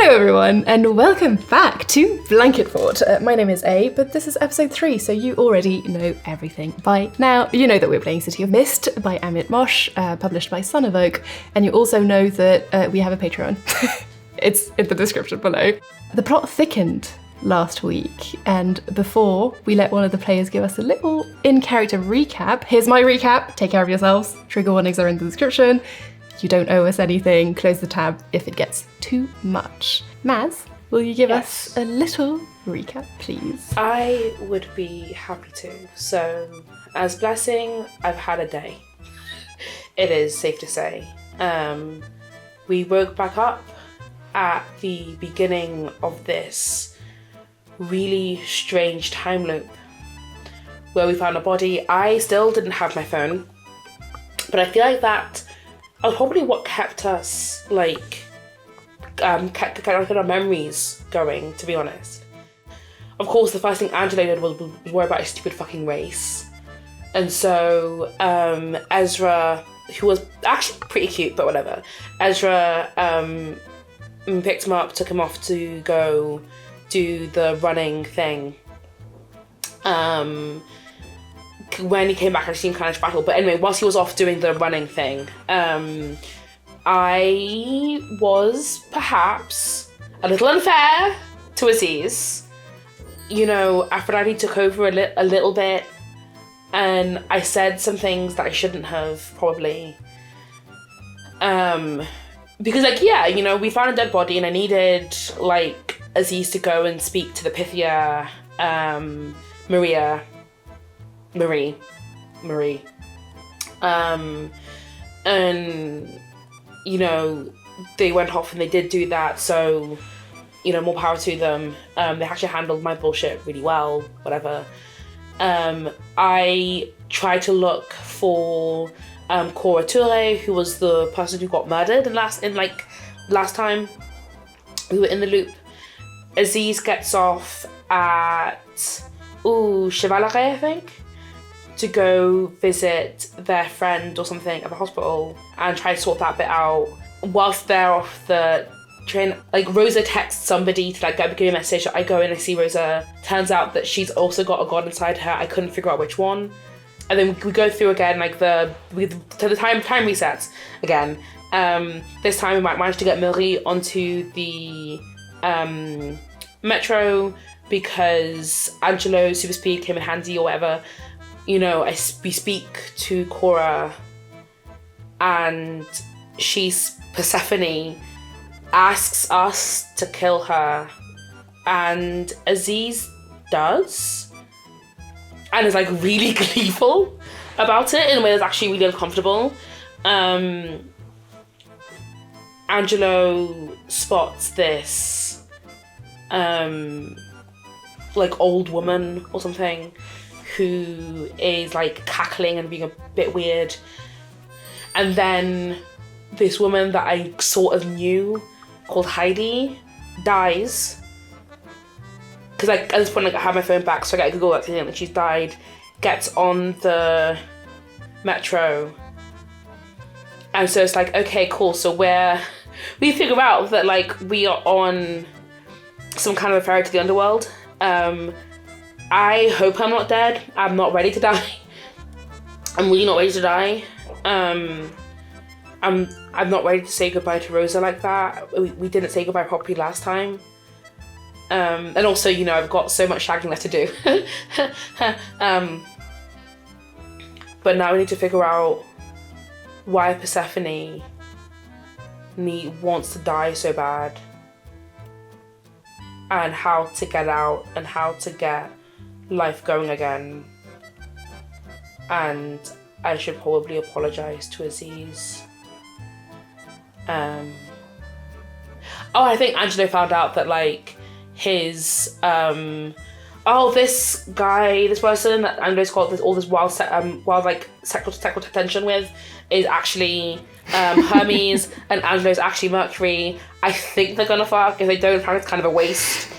Hello everyone, and welcome back to Blanket Fort. My name is A, but this is episode 3, so you already know everything by now. You know that we're playing City of Mist by Amit Mosh, published by Son of Oak, and you also know that we have a Patreon. It's in the description below. The plot thickened last week, and before we let one of the players give us a little in-character recap, here's my recap. Take care of yourselves. Trigger warnings are in the description. You don't owe us anything. Close the tab if it gets too much. Maz, will you give us a little recap, please? I would be happy to. So, as Blessing, I've had a day. It is safe to say. We woke back up at the beginning of this really strange time loop where we found a body. I still didn't have my phone, but I feel like that was probably what kept us, kept our memories going, to be honest. Of course, the first thing Angela did was worry about a stupid fucking race. And so, Ezra, who was actually pretty cute, but whatever, Ezra picked him up, took him off to go do the running thing. When he came back, I seemed kind of battle. But anyway, whilst he was off doing the running thing, I was perhaps a little unfair to Aziz. You know, Aphrodite took over a little bit, and I said some things that I shouldn't have, probably. Because, we found a dead body, and I needed, Aziz to go and speak to the Pythia, Marie. And, they went off and they did do that, so, more power to them. They actually handled my bullshit really well, whatever. I tried to look for Cora Toure, who was the person who got murdered last time we were in the loop. Aziz gets off at Chevalerie, I think, to go visit their friend or something at the hospital and try to sort that bit out. Whilst they're off the train, Rosa texts somebody to give me a message. I go in, I see Rosa. Turns out that she's also got a god inside her. I couldn't figure out which one. And then we go through again, the time resets again. This time we might manage to get Millie onto the Meurtro because Angelo's super speed came in handy or whatever. We speak to Cora, and Persephone asks us to kill her, and Aziz does, and is really gleeful about it in a way that's actually really uncomfortable. Angelo spots this old woman or something who is cackling and being a bit weird, and then this woman that I sort of knew called Heidi dies, because at this point I have my phone back, so I get to Google that thing, and she's died. Gets on the Meurtro, and so it's okay, cool, so we figure out that we are on some kind of a ferry to the underworld. I hope I'm not dead. I'm not ready to die. I'm really not ready to die. I'm not ready to say goodbye to Rosa like that. We didn't say goodbye properly last time. And also, I've got so much shagging left to do. But now we need to figure out why Persephone wants to die so bad, and how to get out, and how to get life going again. And I should probably apologise to Aziz. I think Angelo found out that his this person that Angelo's got all this wild sexual tension with is actually Hermes, and Angelo's actually Mercury. I think they're gonna fuck. If they don't, it's kind of a waste.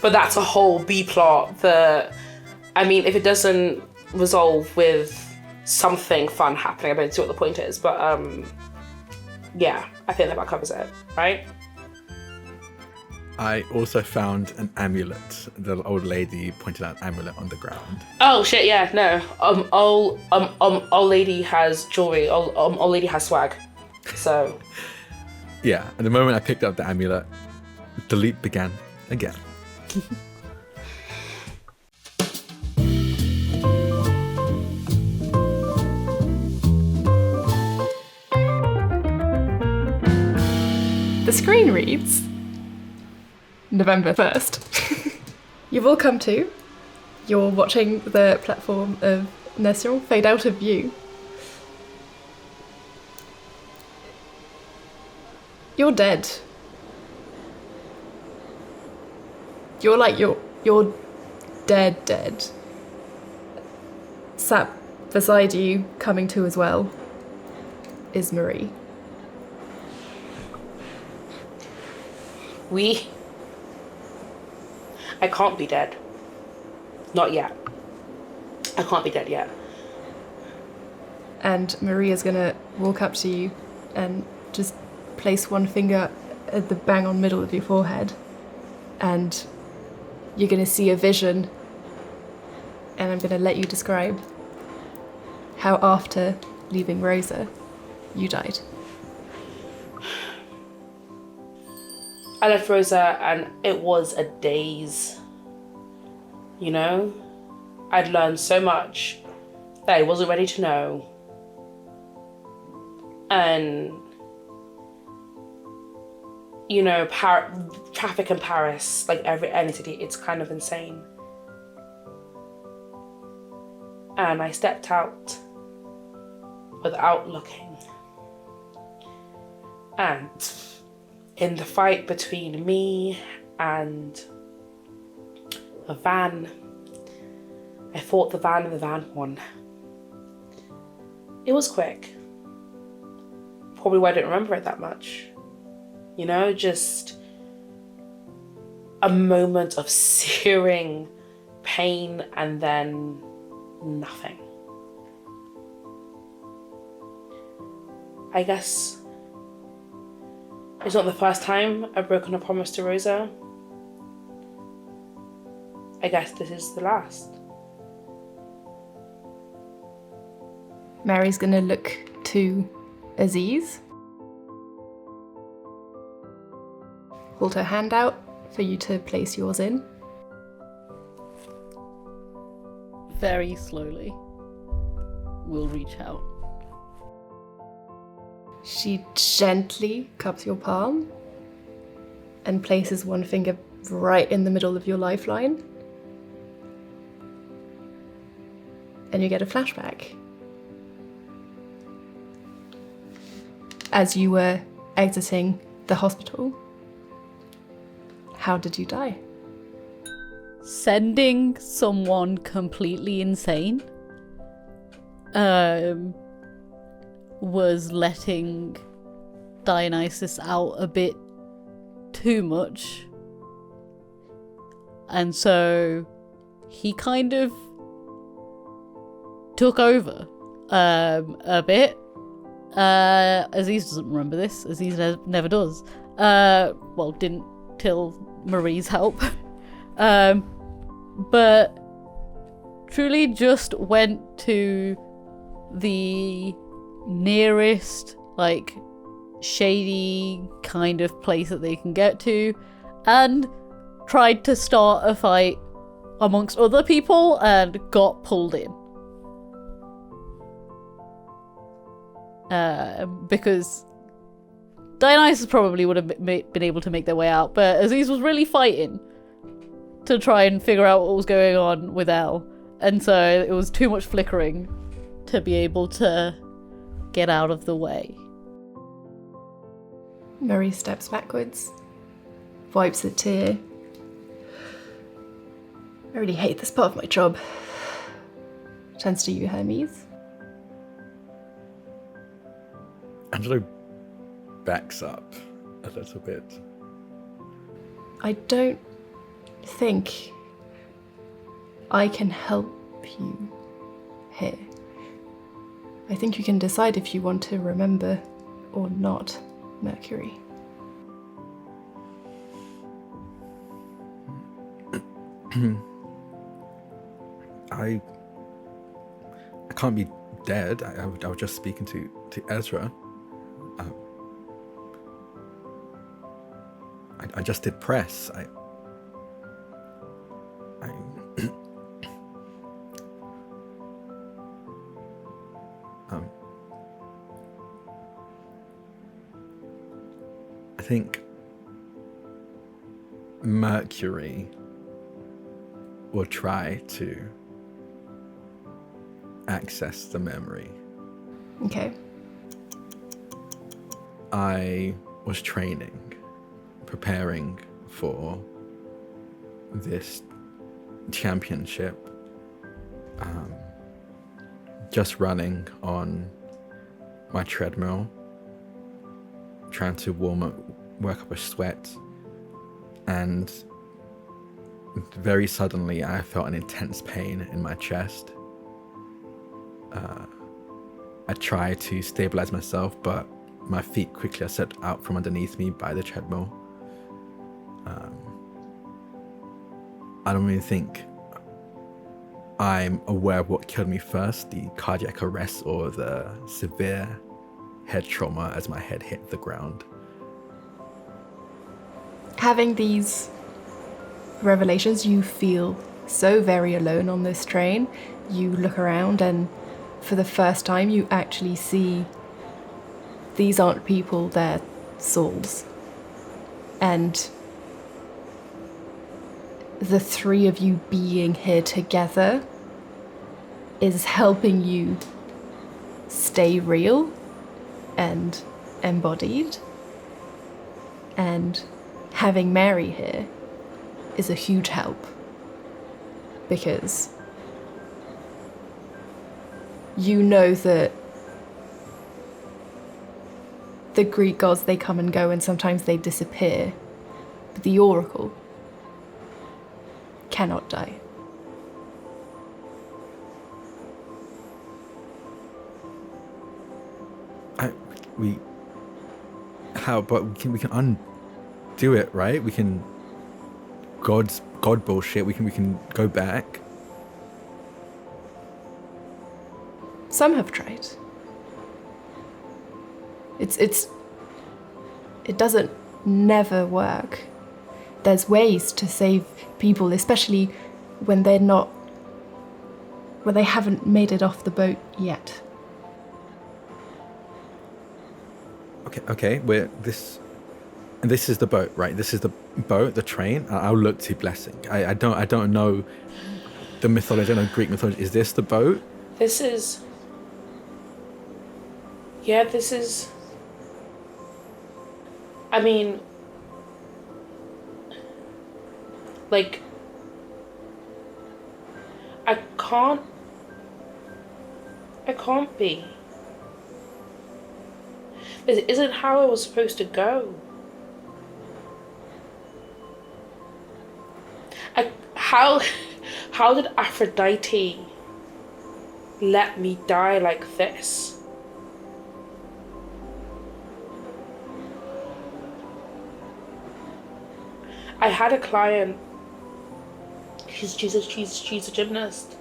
But that's a whole B plot that, if it doesn't resolve with something fun happening, I don't see what the point is. But yeah, I think that about covers it, right? I also found an amulet. The old lady pointed out an amulet on the ground. Oh shit! Yeah, no. Old lady has jewelry. Old lady has swag. So. Yeah, and the moment I picked up the amulet, the leap began again. The screen reads November 1st. You've all come to. You're watching the platform of Nation fade out of view. You're dead. You're like, you're dead. Sat beside you, coming to as well, is Marie. I can't be dead. Not yet. I can't be dead yet. And Maria's gonna walk up to you and just place one finger at the bang on middle of your forehead. And you're gonna see a vision. And I'm gonna let you describe how after leaving Rosa, you died. I left Rosa and it was a daze. You know? I'd learned so much that I wasn't ready to know. And, you know, traffic in Paris, like any city, it's kind of insane. And I stepped out without looking. And in the fight between me and a van, I fought the van and the van won. It was quick. Probably why I don't remember it that much. You know, just a moment of searing pain and then nothing. I guess it's not the first time I've broken a promise to Rosa. I guess this is the last. Mary's gonna look to Aziz. Hold her hand out for you to place yours in. Very slowly, we'll reach out. She gently cups your palm and places one finger right in the middle of your lifeline. And you get a flashback. As you were exiting the hospital, how did you die? Sending someone completely insane was letting Dionysus out a bit too much. And so he kind of took over a bit. Aziz doesn't remember this. Aziz never does. Well, didn't till Marie's help. But truly just went to the nearest, like, shady kind of place that they can get to and tried to start a fight amongst other people and got pulled in. Because Dionysus probably would have been able to make their way out, but Aziz was really fighting to try and figure out what was going on with Elle, and so it was too much flickering to be able to get out of the way. Marie steps backwards, wipes a tear. I really hate this part of my job. Turns to you, Hermes. Angelo backs up a little bit. I don't think I can help you here. I think you can decide if you want to remember or not, Mercury. I can't be dead. I was just speaking to Ezra. I just did press. I think Mercury will try to access the memory. Okay. I was training, preparing for this championship, just running on my treadmill, trying to work up a sweat, and very suddenly I felt an intense pain in my chest. I tried to stabilize myself, but my feet quickly are set out from underneath me by the treadmill. I don't really think I'm aware of what killed me first, the cardiac arrest or the severe head trauma as my head hit the ground. Having these revelations, you feel so very alone on this train. You look around and for the first time you actually see these aren't people, they're souls. And the three of you being here together is helping you stay real and embodied. And having Mary here is a huge help, because you know that the Greek gods, they come and go and sometimes they disappear, but the Oracle cannot die. But we can undo it, right? We can God bullshit. We can go back. Some have tried. It doesn't never work. There's ways to save people, especially when they haven't made it off the boat yet. Okay. This is the boat, right? This is the boat, the train. I'll look to Blessing. I don't know the mythology. I don't know Greek mythology. Is this the boat? This is. Yeah, this is. I mean, like, I can't be. This isn't how it was supposed to go. How did Aphrodite let me die like this? I had a client. She's a gymnast.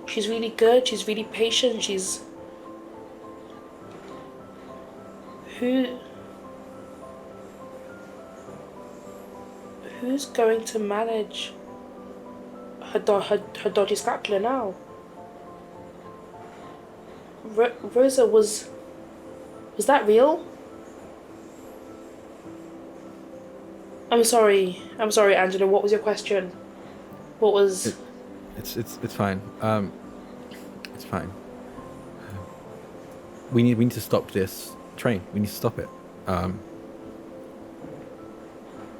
She's really good. She's really patient. Who's going to manage her dodgy scapula now? Rosa, was that real? I'm sorry, Angela. What was your question? What was? It's fine. It's fine. We need to stop this train. We need to stop it.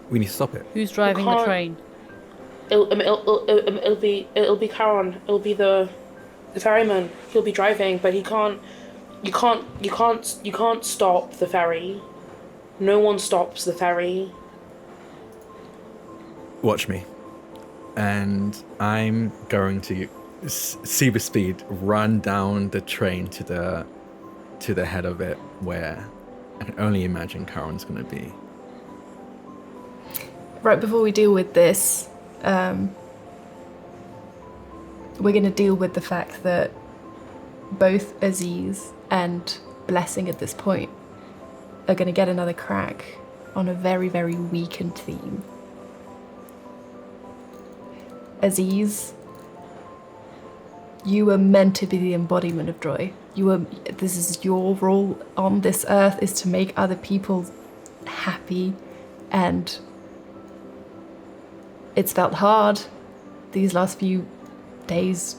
We need to stop it. Who's driving the train? It'll be Charon. It'll be the ferryman. He'll be driving, but he can't. You can't stop the ferry. No one stops the ferry. Watch me. And I'm going to super speed run down the train to the head of it, where I can only imagine Charon's going to be. right before we deal with this, we're going to deal with the fact that both Aziz and Blessing at this point are going to get another crack on a very, very weakened theme. Aziz, you were meant to be the embodiment of joy. This is your role on this earth, is to make other people happy, and it's felt hard these last few days,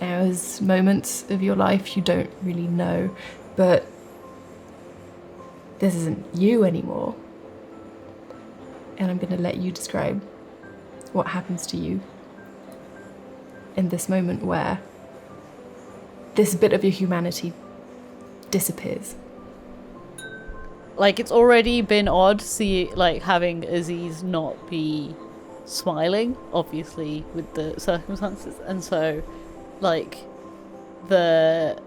hours, moments of your life. You don't really know, but this isn't you anymore. And I'm going to let you describe what happens to you in this moment where this bit of your humanity disappears. Like, it's already been odd having Aziz not be smiling, obviously, with the circumstances. And so, like, the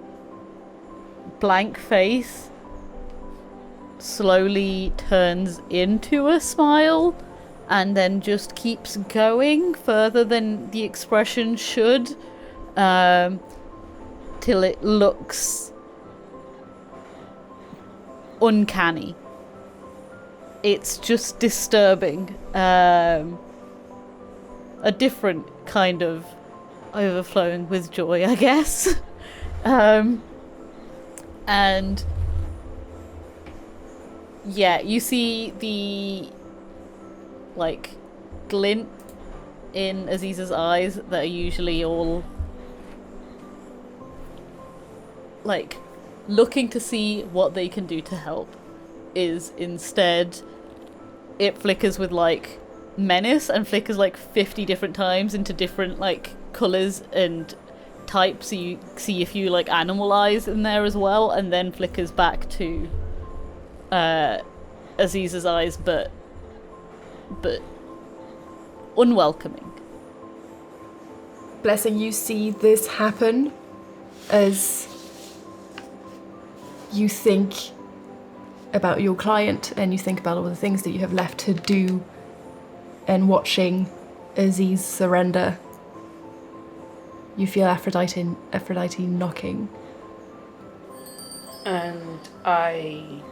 blank face slowly turns into a smile and then just keeps going further than the expression should, till it looks uncanny. It's just disturbing. A different kind of overflowing with joy, I guess. And yeah, you see the like glint in Aziz's eyes that are usually all like looking to see what they can do to help, is instead it flickers with like menace and flickers like 50 different times into different like colours and types, so you see a few like animal eyes in there as well, and then flickers back to Aziz's eyes, but unwelcoming. Blessing, you see this happen as you think about your client and you think about all the things that you have left to do, and watching Aziz surrender, you feel Aphrodite knocking. And I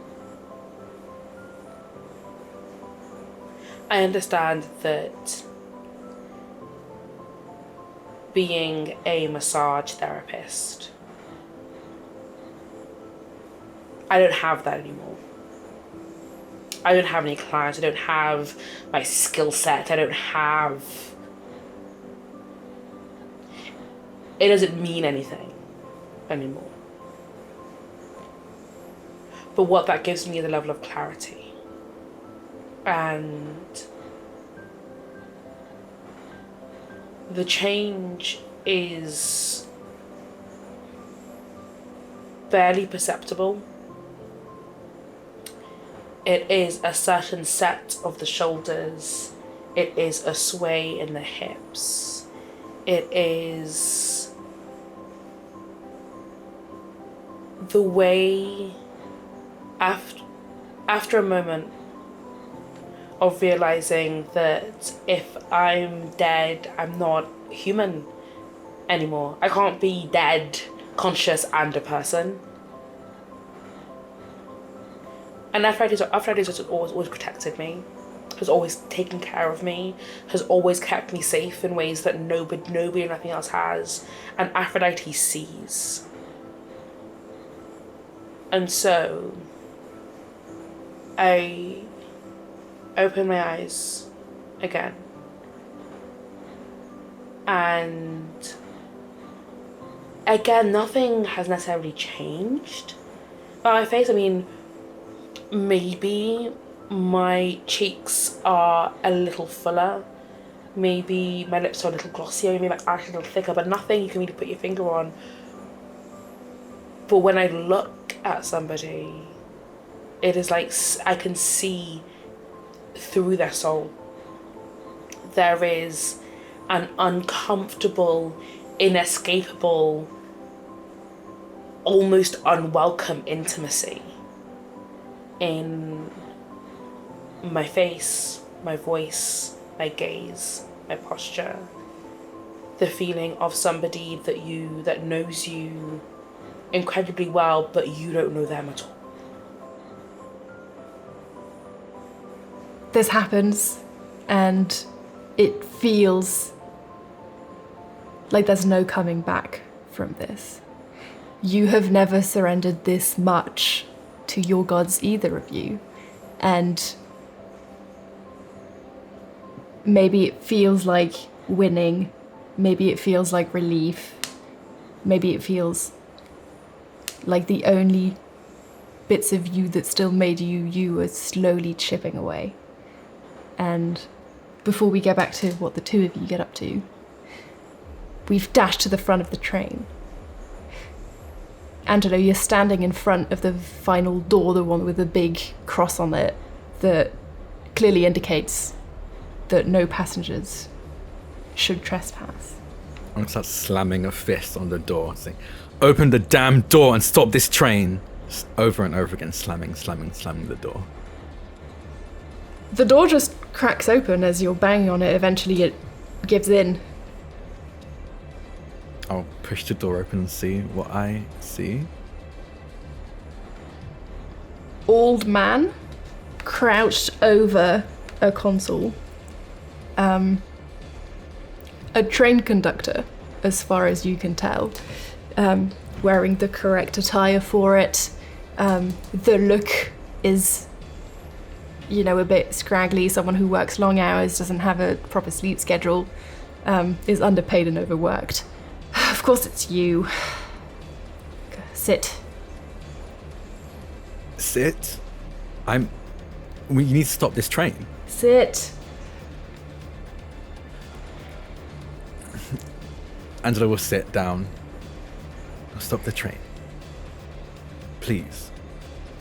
understand that being a massage therapist, I don't have that anymore. I don't have any clients, I don't have my skill set, I don't have... It doesn't mean anything anymore. But what that gives me is a level of clarity. And the change is barely perceptible. It is a certain set of the shoulders. It is a sway in the hips. It is the way after a moment of realizing that if I'm dead, I'm not human anymore. I can't be dead, conscious, and a person. And Aphrodite has always protected me, has always taken care of me, has always kept me safe in ways that nobody and nothing else has. And Aphrodite sees. And so I open my eyes again. And again, nothing has necessarily changed on my face. I mean, maybe my cheeks are a little fuller, maybe my lips are a little glossier, maybe my eyes are a little thicker, but nothing you can really put your finger on. But when I look at somebody, it is like I can see through their soul. There is an uncomfortable, inescapable, almost unwelcome intimacy in my face, my voice, my gaze, my posture. The feeling of somebody that knows you incredibly well, but you don't know them at all. This happens, and it feels like there's no coming back from this. You have never surrendered this much to your gods, either of you, and maybe it feels like winning, maybe it feels like relief, maybe it feels like the only bits of you that still made you are slowly chipping away. And before we get back to what the two of you get up to, we've dashed to the front of the train. Angelo, you're standing in front of the final door, the one with the big cross on it that clearly indicates that no passengers should trespass. I'm gonna start slamming a fist on the door, saying, "Open the damn door and stop this train!" Over and over again, slamming the door. The door just cracks open as you're banging on it. Eventually it gives in. I'll push the door open and see what I see. Old man crouched over a console. A train conductor, as far as you can tell, wearing the correct attire for it. The look is, a bit scraggly. Someone who works long hours, doesn't have a proper sleep schedule, is underpaid and overworked. Of course it's you. Sit. Sit? We need to stop this train. Sit. Angela will sit down. I'll stop the train. Please.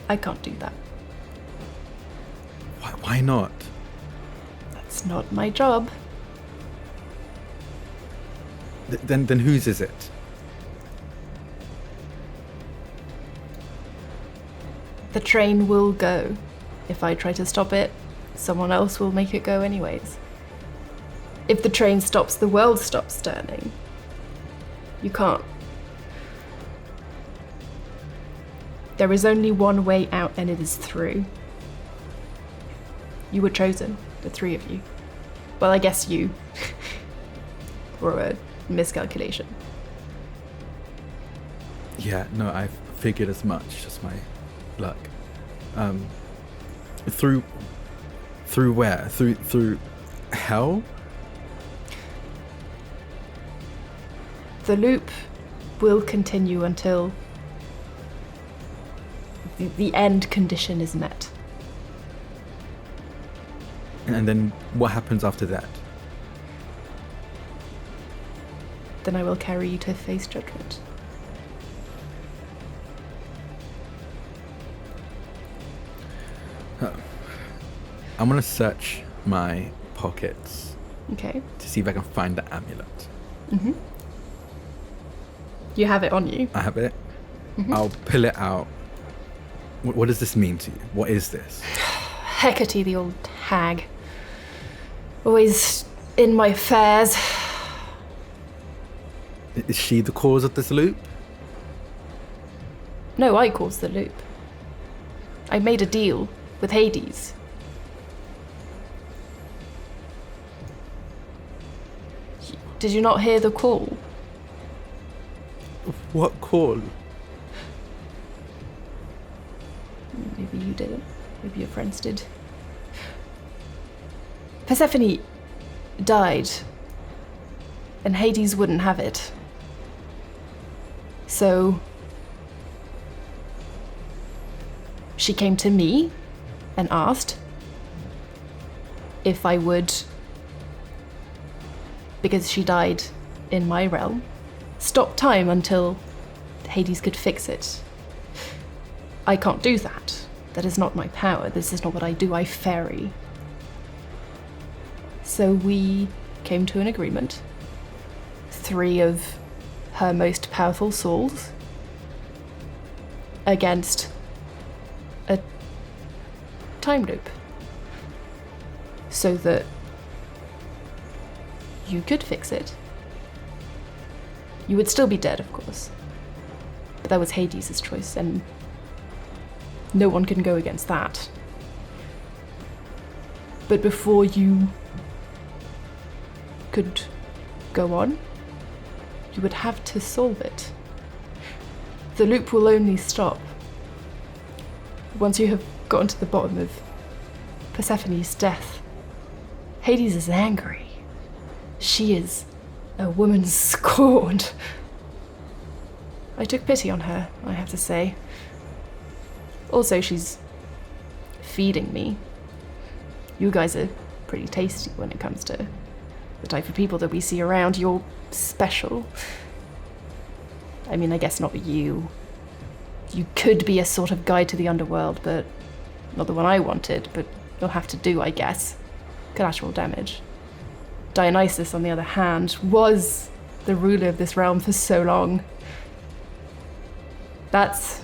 I can't do that. Why not? That's not my job. Then whose is it? The train will go. If I try to stop it, someone else will make it go anyways. If the train stops, the world stops turning. You can't. There is only one way out, and it is through. You were chosen, the three of you. Well, I guess you. Or a miscalculation. Yeah, no, I figured as much. Just my luck. Through where? Through hell? The loop will continue until the end condition is met. And then what happens after that? Then I will carry you to face judgment. I'm gonna search my pockets Okay. to see if I can find the amulet. Mm-hmm. You have it on you. I have it. Mm-hmm. I'll pull it out. What does this mean to you? What is this? Hecate, the old hag. Always in my affairs. Is she the cause of this loop? No, I caused the loop. I made a deal with Hades. Did you not hear the call? What call? Maybe you didn't. Maybe your friends did. Persephone died, and Hades wouldn't have it. So she came to me and asked if I would, because she died in my realm, stop time until Hades could fix it. I can't do that. That is not my power. This is not what I do. I ferry. So we came to an agreement. 3 of her most powerful souls against a time loop. so that you could fix it. You would still be dead, of course. But that was Hades' choice, and no one can go against that. But before you could go on, you would have to solve it. The loop will only stop once you have gotten to the bottom of Persephone's death. Hades is angry. She is a woman scorned. I took pity on her, I have to say. Also, she's feeding me. You guys are pretty tasty when it comes to the type of people that we see around. You're special. I mean, I guess not you. You could be a sort of guide to the underworld, but not the one I wanted, but you'll have to do, I guess. Collateral damage. Dionysus, on the other hand, was the ruler of this realm for so long. That's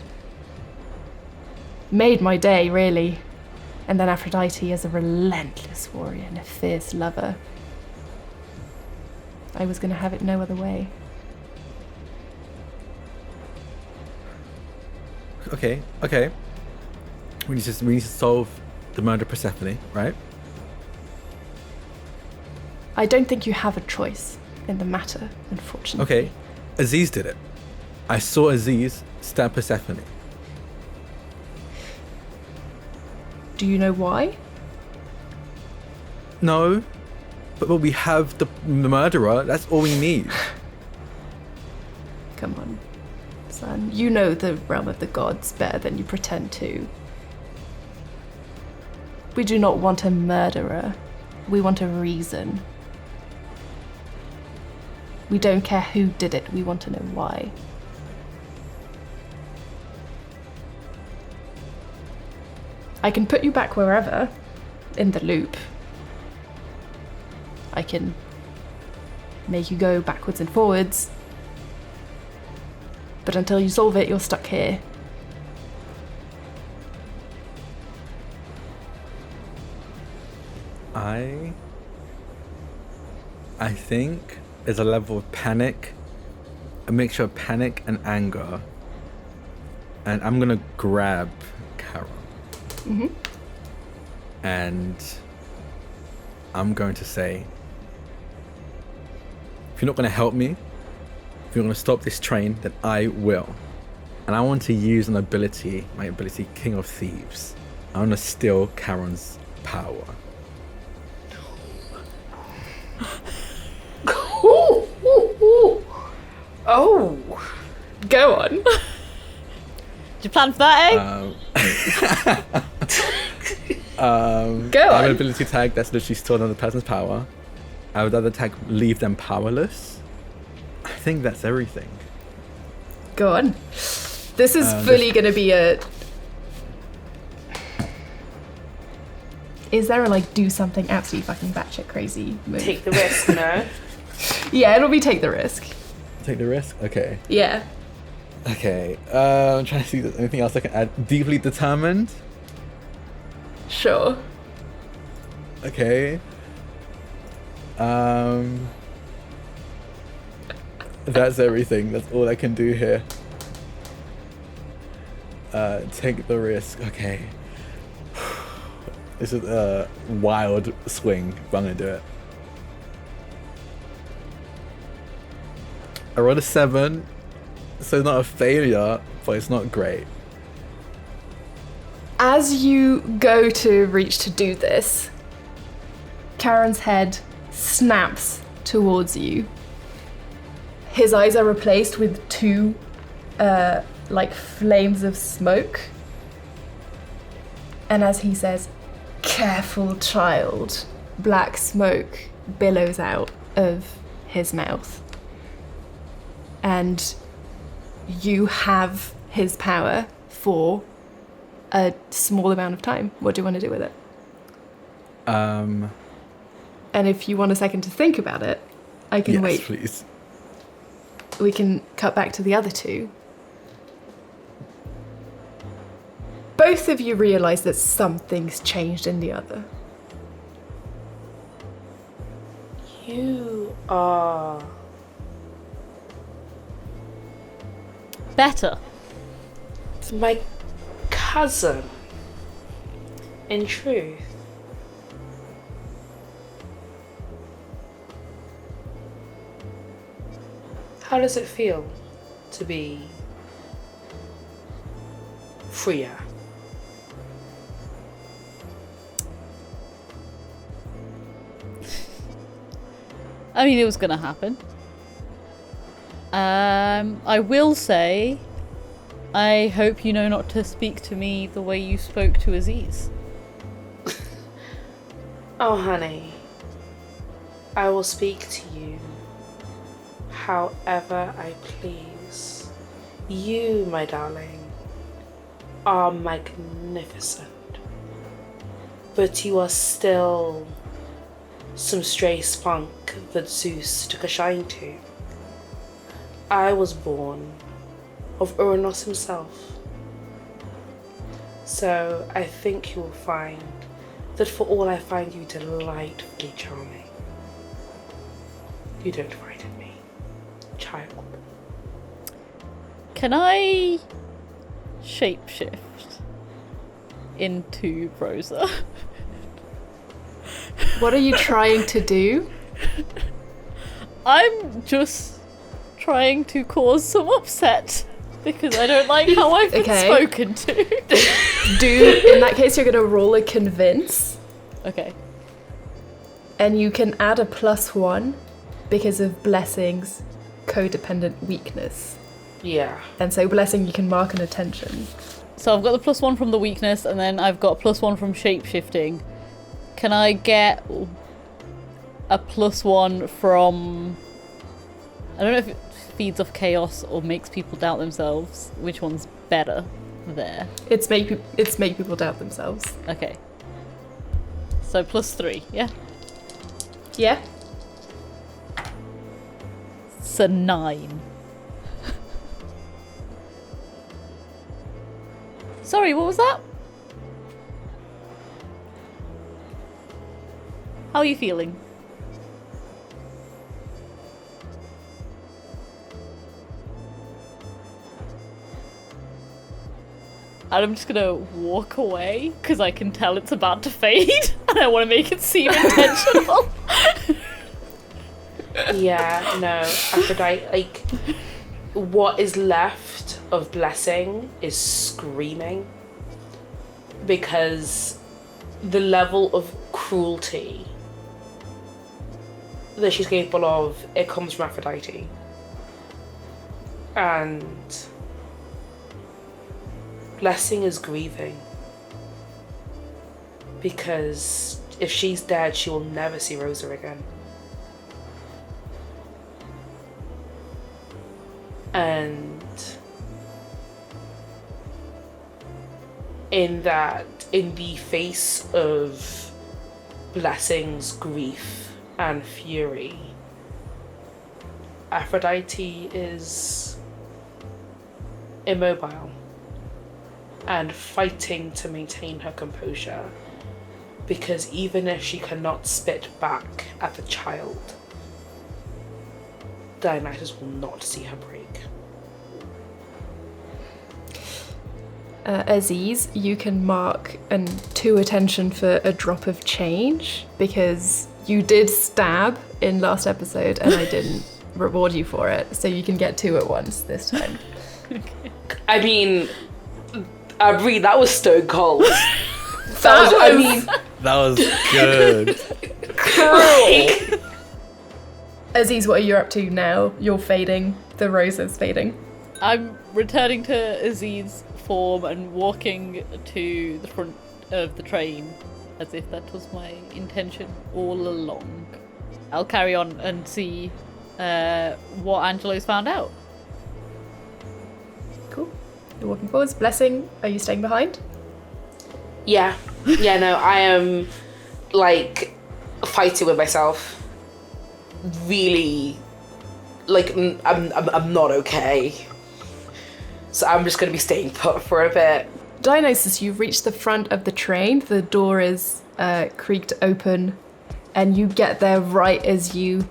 made my day, really. And then Aphrodite as a relentless warrior and a fierce lover. I was gonna have it no other way. Okay. We need to solve the murder of Persephone, right? I don't think you have a choice in the matter, unfortunately. Okay. Aziz did it. I saw Aziz stab Persephone. Do you know why? No, but we have the murderer. That's all we need. Come on, son. You know the realm of the gods better than you pretend to. We do not want a murderer. We want a reason. We don't care who did it. We want to know why. I can put you back wherever, in the loop. I can make you go backwards and forwards. But until you solve it, you're stuck here. I think there's a level of panic, a mixture of panic and anger. And I'm gonna grab Carol. Mm-hmm. And I'm going to say, if you're not going to help me, if you're going to stop this train, then I will. And I want to use my ability, King of Thieves. I want to steal Karen's power. Oh, go on. Did you plan for that, eh? Go I have on. an ability tag that's literally stored on the person's power. I would rather tag leave them powerless. I think that's everything. Go on. This is fully going to be a... Is there a, do something absolutely fucking batshit crazy move? Take the risk, no? Yeah, it'll be take the risk. Take the risk? Okay. Yeah. Okay. I'm trying to see if there's anything else I can add. Deeply determined? Sure. Okay. That's everything. That's all I can do here. Take the risk. Okay. This is a wild swing, but I'm gonna do it. I rolled a 7, so not a failure, but it's not great. As you go to reach to do this, Karen's head snaps towards you. His eyes are replaced with two, flames of smoke. And as he says, "Careful, child," black smoke billows out of his mouth. And you have his power for a small amount of time. What do you want to do with it? And if you want a second to think about it, I can wait. Yes, please. We can cut back to the other two. Both of you realise that something's changed in the other. You are Better. my cousin, in truth. How does it feel to be freer? I mean, it was gonna happen. I will say, I hope you know not to speak to me the way you spoke to Aziz. Oh, honey, I will speak to you however I please. You, my darling, are magnificent, but you are still some stray spunk that Zeus took a shine to. I was born of Uranus himself, so I think you will find that for all I find you delightfully charming, you don't frighten me, child. Can I shapeshift into Rosa? What are you trying to do? I'm just trying to cause some upset because I don't like how I've been Okay. spoken to. In that case, you're going to roll a convince, Okay. and you can add a +1 because of Blessing's codependent weakness. Yeah. And so Blessing, you can mark an attention. So I've got the +1 from the weakness, and then I've got a +1 from shapeshifting. Can I get a +1 from... I don't know if it feeds off chaos or makes people doubt themselves. Which one's better there? It's make people doubt themselves. Okay. So +3, yeah? Yeah. It's a 9. Sorry, what was that? How are you feeling? And I'm just gonna walk away because I can tell it's about to fade and I want to make it seem intentional. Yeah, no, Aphrodite, like, what is left of Blessing is screaming because the level of cruelty that she's capable of, it comes from Aphrodite. And Blessing is grieving because if she's dead, she will never see Rosa again. And in the face of Blessing's grief and fury, Aphrodite is immobile and fighting to maintain her composure, because even if she cannot spit back at the child, Dionysus will not see her break. Aziz, you can mark 2 attention for a drop of change because you did stab in last episode and I didn't reward you for it, so you can get 2 at once this time. I mean, Ambereen, that was stone cold. That was good. Aziz, what are you up to now? You're fading. The rose is fading. I'm returning to Aziz's form and walking to the front of the train as if that was my intention all along. I'll carry on and see what Angelo's found out. Cool. You're walking forwards. Blessing, are you staying behind? Yeah, no, I am like fighting with myself. Really, like I'm not okay. So I'm just gonna be staying put for a bit. Dionysus, you've reached the front of the train. The door is creaked open and you get there right as you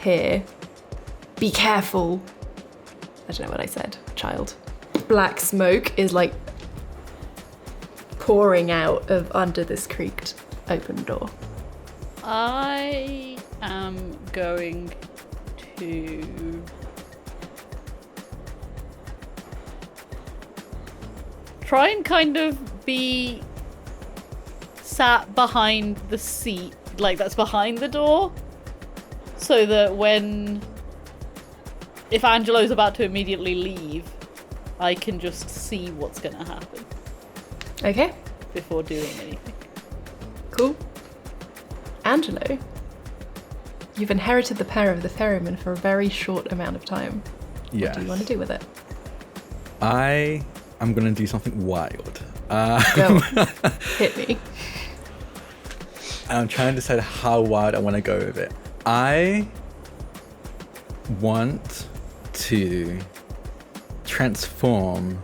hear, "Be careful." I don't know what I said, child. Black smoke is like pouring out of under this creaked open door. I am going to try and kind of be sat behind the seat, like that's behind the door, so that if Angelo's about to immediately leave, I can just see what's going to happen. Okay. Before doing anything. Cool. Angelo, you've inherited the power of the ferryman for a very short amount of time. Yes. What do you want to do with it? I am going to do something wild. Go. Hit me. I'm trying to decide how wild I want to go with it. I want to transform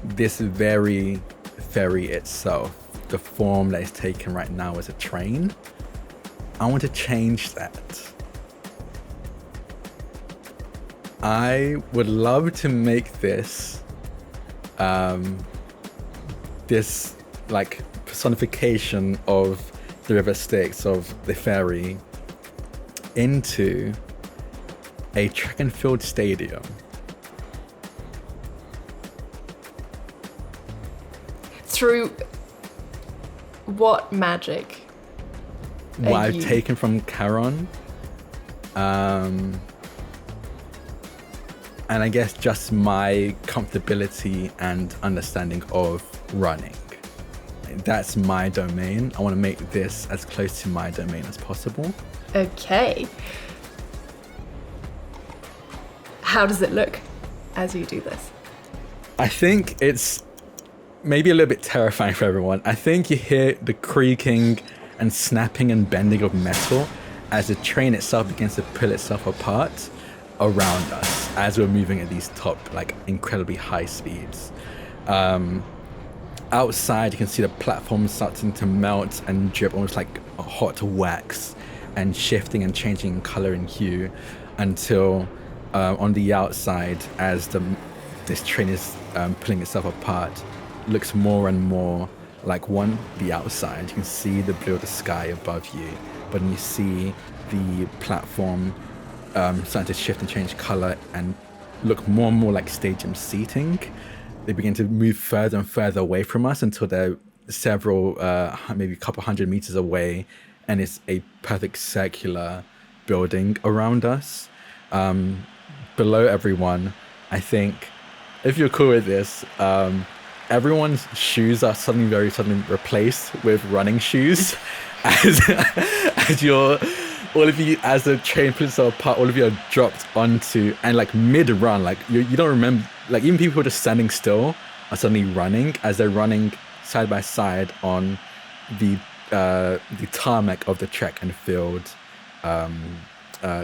this very ferry itself, the form that is taken right now as a train. I want to change that. I would love to make this this like personification of the river Styx, of the ferry, into a track and field stadium. Through what magic? What I've taken from Charon, and I guess just my comfortability and understanding of running. That's my domain. I want to make this as close to my domain as possible. Okay. How does it look as you do this? I think it's maybe a little bit terrifying for everyone. I think you hear the creaking and snapping and bending of metal as the train itself begins to pull itself apart around us as we're moving at these top, like, incredibly high speeds. Outside, you can see the platform starting to melt and drip, almost like hot wax, and shifting and changing in color and hue until on the outside, as this train is pulling itself apart, looks more and more like the outside. You can see the blue of the sky above you, but then you see the platform starting to shift and change color and look more and more like stadium seating. They begin to move further and further away from us until they're several, maybe a couple hundred meters away, and it's a perfect circular building around us. Below everyone, I think, if you're cool with this, everyone's shoes are very suddenly replaced with running shoes. As all of you, as the train pulls itself apart, all of you are dropped onto, and like mid-run, like you don't remember, like even people who are just standing still are suddenly running as they're running side by side on the tarmac of the track and field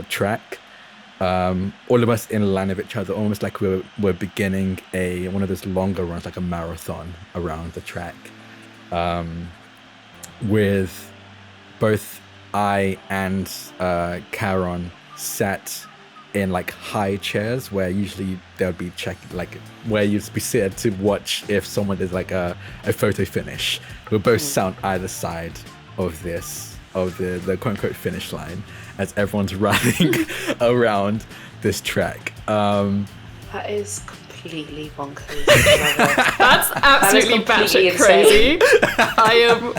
track. All of us in line of each other, almost like we're beginning one of those longer runs, like a marathon around the track, with both I and Charon sat in like high chairs where usually there would be where you'd be seated to watch if someone did like a photo finish. We'll both sat on either side of the quote unquote finish line as everyone's running around this track. That is completely bonkers. That's absolutely batshit crazy. I am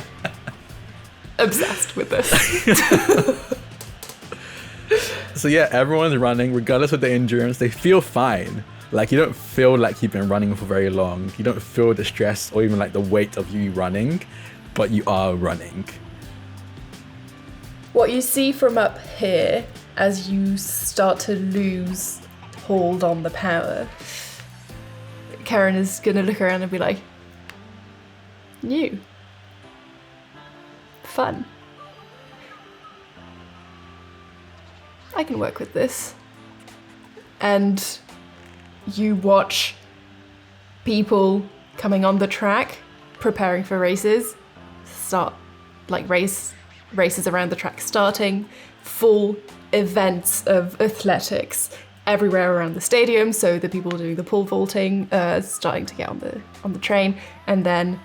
obsessed with this. So yeah, everyone's running, regardless of the endurance. They feel fine. Like, you don't feel like you've been running for very long. You don't feel the stress or even like the weight of you running, but you are running. What you see from up here, as you start to lose hold on the power, Karen is gonna look around and be like, new. Fun. I can work with this. And you watch people coming on the track, preparing for races, start like race races around the track starting, full events of athletics everywhere around the stadium. So the people doing the pole vaulting starting to get on the train, and then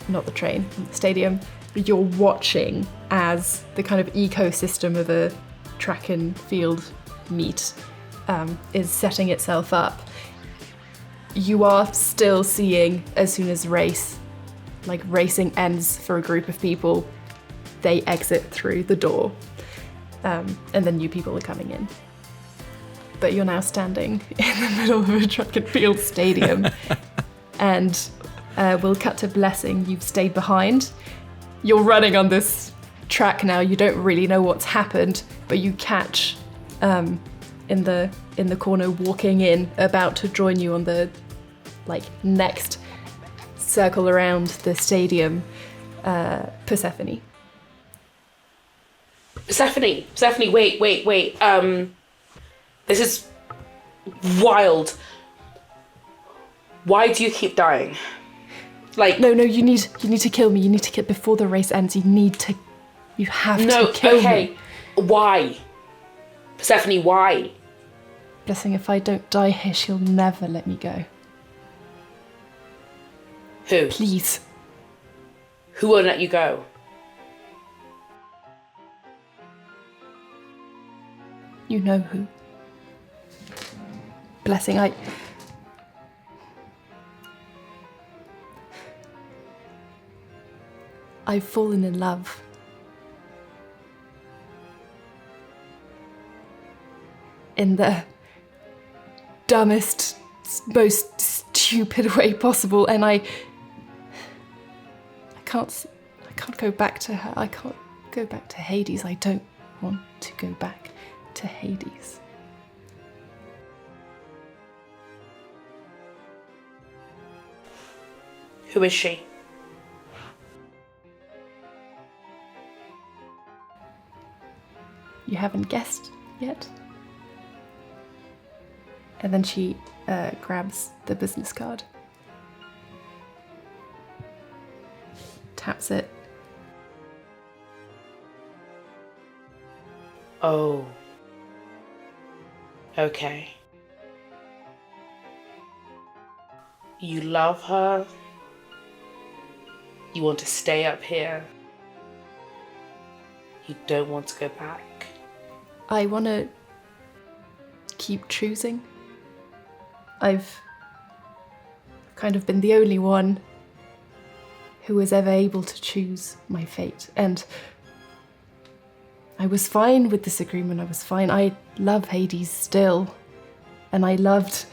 not the train, the stadium. You're watching as the kind of ecosystem of a track and field meet is setting itself up. You are still seeing, as soon as racing ends for a group of people, they exit through the door, and then new people are coming in. But you're now standing in the middle of a track and field stadium, and we'll cut to Blessing. You've stayed behind. You're running on this track now. You don't really know what's happened, but you catch in the corner walking in, about to join you on the next circle around the stadium, Persephone. Persephone, wait. This is wild. Why do you keep dying? No, you need to kill me. You need to kill before the race ends. You have to kill me. Why? Persephone, why? Blessing, if I don't die here, she'll never let me go. Who? Please. Who won't let you go? You know who. Blessing, I've fallen in love. In the dumbest, most stupid way possible, and I can't go back to her. I can't go back to Hades. I don't want to go back to Hades. Who is she? You haven't guessed yet? And then she grabs the business card, taps it. Oh. Okay. You love her. You want to stay up here. You don't want to go back. I want to keep choosing. I've kind of been the only one who was ever able to choose my fate, and I was fine with this agreement. I was fine. I love Hades still, and I loved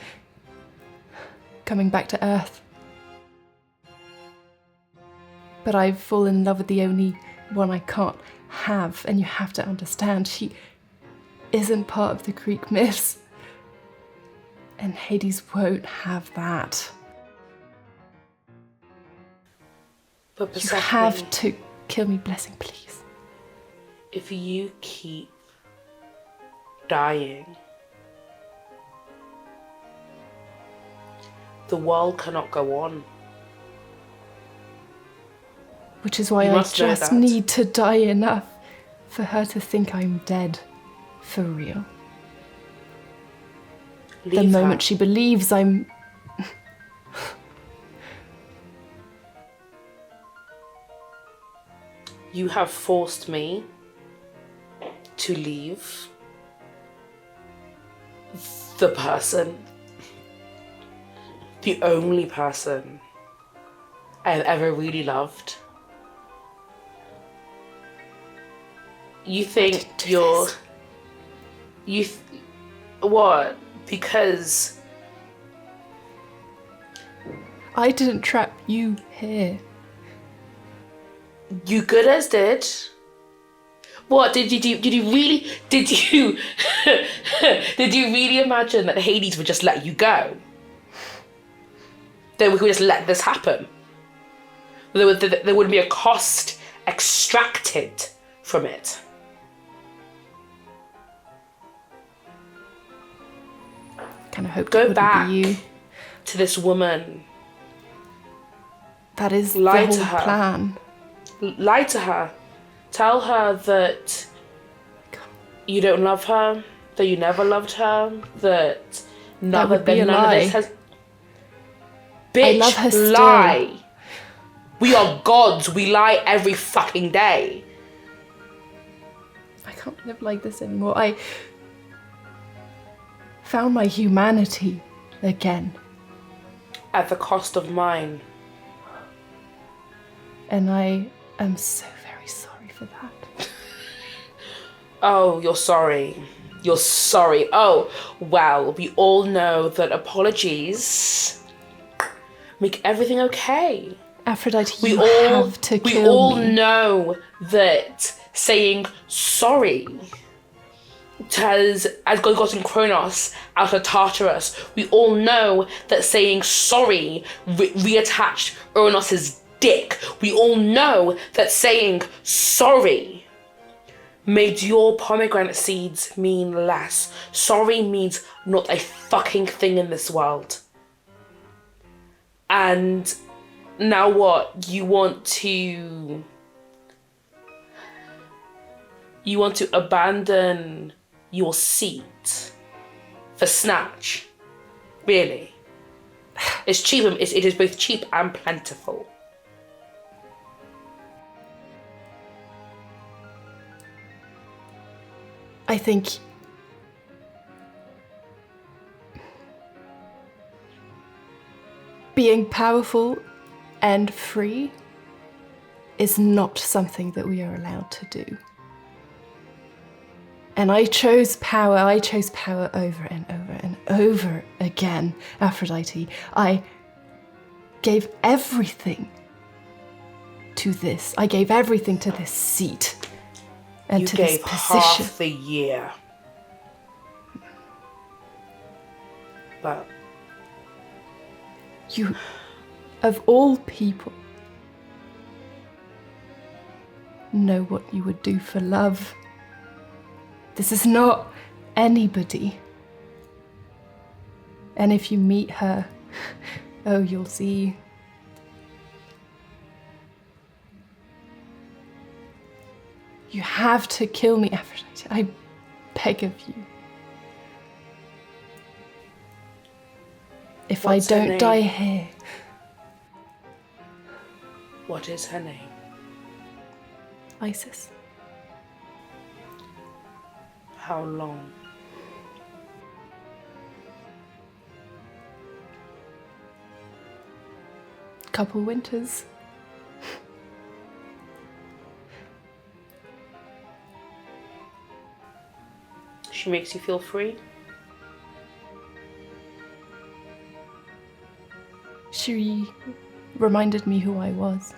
coming back to Earth. But I've fallen in love with the only one I can't have, and you have to understand, she isn't part of the Greek myths. And Hades won't have that. But You have to kill me, Blessing, please. If you keep dying, the world cannot go on. Which is why You I must know just that. need to die enough for her to think I'm dead. For real. The Leave moment her. she believes I'm... You have forced me to leave the person, the only person I've ever really loved. You think you're... What? Because... I didn't trap you here. You good as did. What did you really did you really imagine that Hades would just let you go? That we could just let this happen? There wouldn't be a cost extracted from it. Kind of hoped it Go wouldn't back be you. to this woman. That is Lie the to whole her. plan. Lie to her. Tell her that you don't love her, that you never loved her, that none of this has... Bitch, I love her still. lie. We are gods. We lie every fucking day. I can't live like this anymore. I found my humanity again. At the cost of mine. And I am so very sorry for that. Oh, you're sorry. You're sorry. Oh, well, we all know that apologies make everything okay. Aphrodite, you have to kill me. We all know that saying sorry has gotten Kronos out of Tartarus. We all know that saying sorry reattached Uranos's dick. We all know that saying sorry made your pomegranate seeds mean less. Sorry means not a fucking thing in this world. And now what? You want to abandon your seat for snatch? Really? It's cheap. It is both cheap and plentiful. I think being powerful and free is not something that we are allowed to do. And I chose power over and over and over again, Aphrodite. I gave everything to this. I gave everything to this seat and to this position. You gave half the year. But you, of all people, know what you would do for love. This is not anybody. And if you meet her, oh, you'll see. You have to kill me, Aphrodite. I beg of you. If What's I her don't name? die here. What is her name? Isis. How long? Couple winters. She makes you feel free? She reminded me who I was.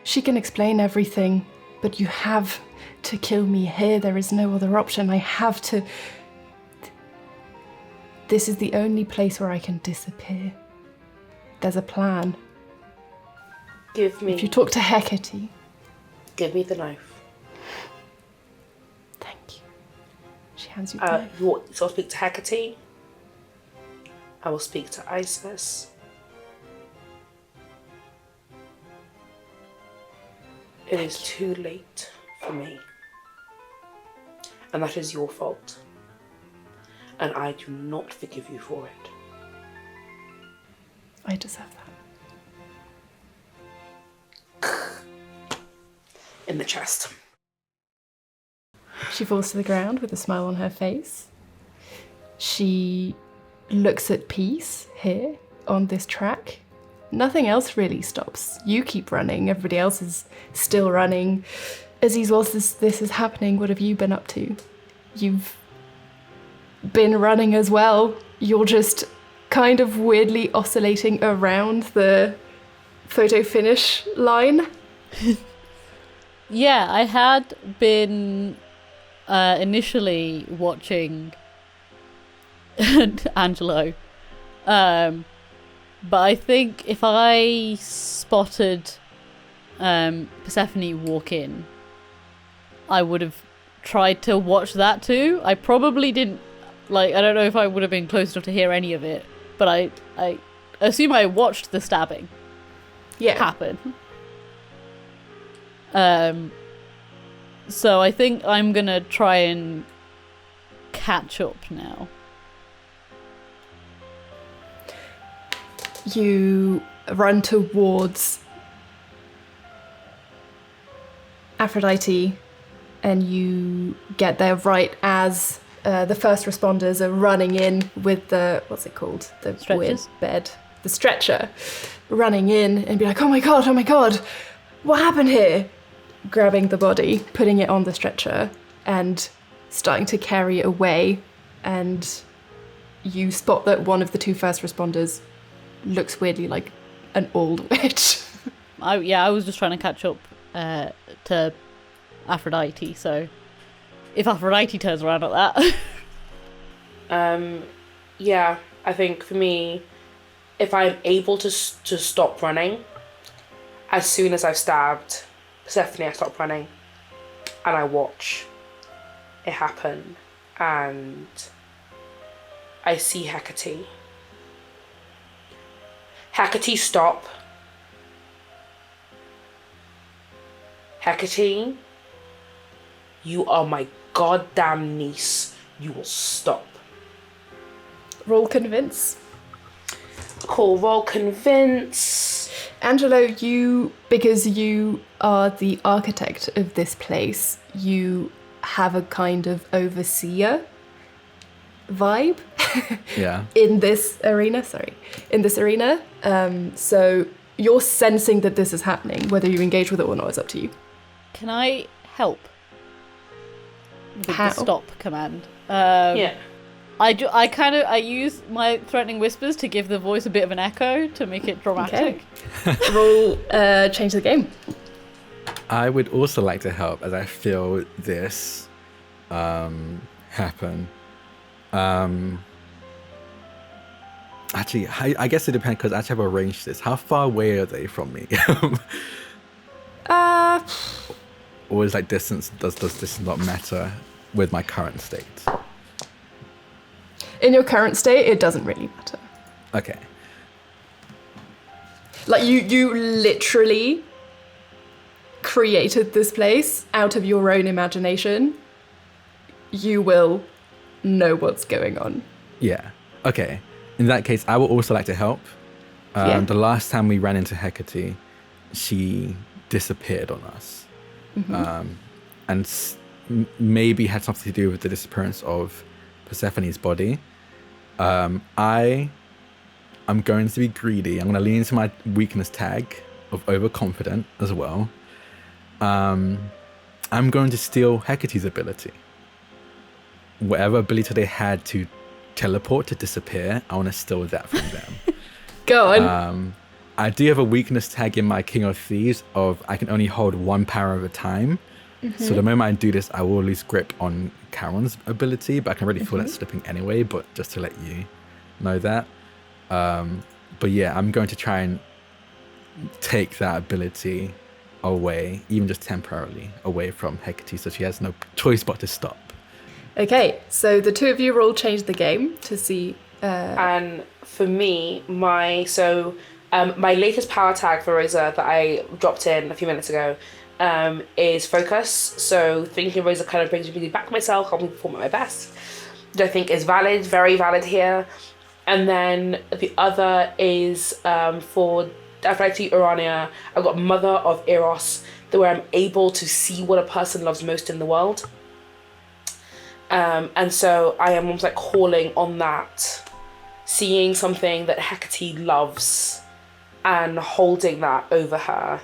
She can explain everything, but you have to kill me here. There is no other option. I have to... This is the only place where I can disappear. There's a plan. Give me... If you talk to Hecate... Give me the knife. Thank you. She hands you the knife. So I'll speak to Hecate. I will speak to Isis. It is too late for me. And that is your fault. And I do not forgive you for it. I deserve that. In the chest. She falls to the ground with a smile on her face. She looks at peace here on this track. Nothing else really stops. You keep running, everybody else is still running. Aziz, whilst this is happening, what have you been up to? You've been running as well. You're just kind of weirdly oscillating around the photo finish line. Yeah, I had been initially watching Angelo. But I think if I spotted Persephone walk in, I would have tried to watch that too. I probably didn't like, I don't know if I would have been close enough to hear any of it, but I assume I watched the stabbing happen. So I think I'm gonna try and catch up now. You run towards Aphrodite and you get there right as the first responders are running in with the, what's it called? The Stretchers? weird bed. The stretcher. Running in and be like, oh my god, what happened here? Grabbing the body, putting it on the stretcher and starting to carry it away. And you spot that one of the two first responders looks weirdly like an old witch. I was just trying to catch up to Aphrodite, so if Aphrodite turns around at that. Yeah, I think for me, if I'm able to stop running, as soon as I've stabbed Persephone, I stop running and I watch it happen, and I see Hecate. Hecate, stop. Hecate, you are my goddamn niece. You will stop. Roll convince. Cool, roll convince. Angelo, because you are the architect of this place, you have a kind of overseer vibe in this arena. So you're sensing that this is happening. Whether you engage with it or not is up to you. Can I help with How? the stop command? Yeah. I use my threatening whispers to give the voice a bit of an echo to make it dramatic. Okay. Roll change the game. I would also like to help as I feel this happen. Actually, I guess it depends because I actually have arranged this. How far away are they from me? Or is like distance, does distance not matter with my current state? In your current state, it doesn't really matter. Okay. Like you literally created this place out of your own imagination. You will know what's going on. Yeah. Okay. In that case, I would also like to help. The last time we ran into Hecate, she disappeared on us. Mm-hmm. And maybe had something to do with the disappearance of Persephone's body. I'm going to be greedy. I'm going to lean into my weakness tag of overconfident as well. I'm going to steal Hecate's ability. Whatever ability they had to teleport to disappear, I want to steal that from them. Go on. I do have a weakness tag in my King of Thieves of I can only hold one power at a time. Mm-hmm. So the moment I do this, I will lose grip on Charon's ability, but I can really feel that slipping anyway, but just to let you know that. But yeah, I'm going to try and take that ability away, even just temporarily, away from Hecate, so she has no choice but to stop. Okay, so the two of you will all change the game to see... And for me, my latest power tag for Rosa that I dropped in a few minutes ago is focus. So thinking Rosa kind of brings me back to myself, helping me perform at my best, which I think is valid, very valid here. And then the other is for Aphrodite Urania, I've got Mother of Eros, where I'm able to see what a person loves most in the world. And so I am almost like calling on that, seeing something that Hecate loves and holding that over her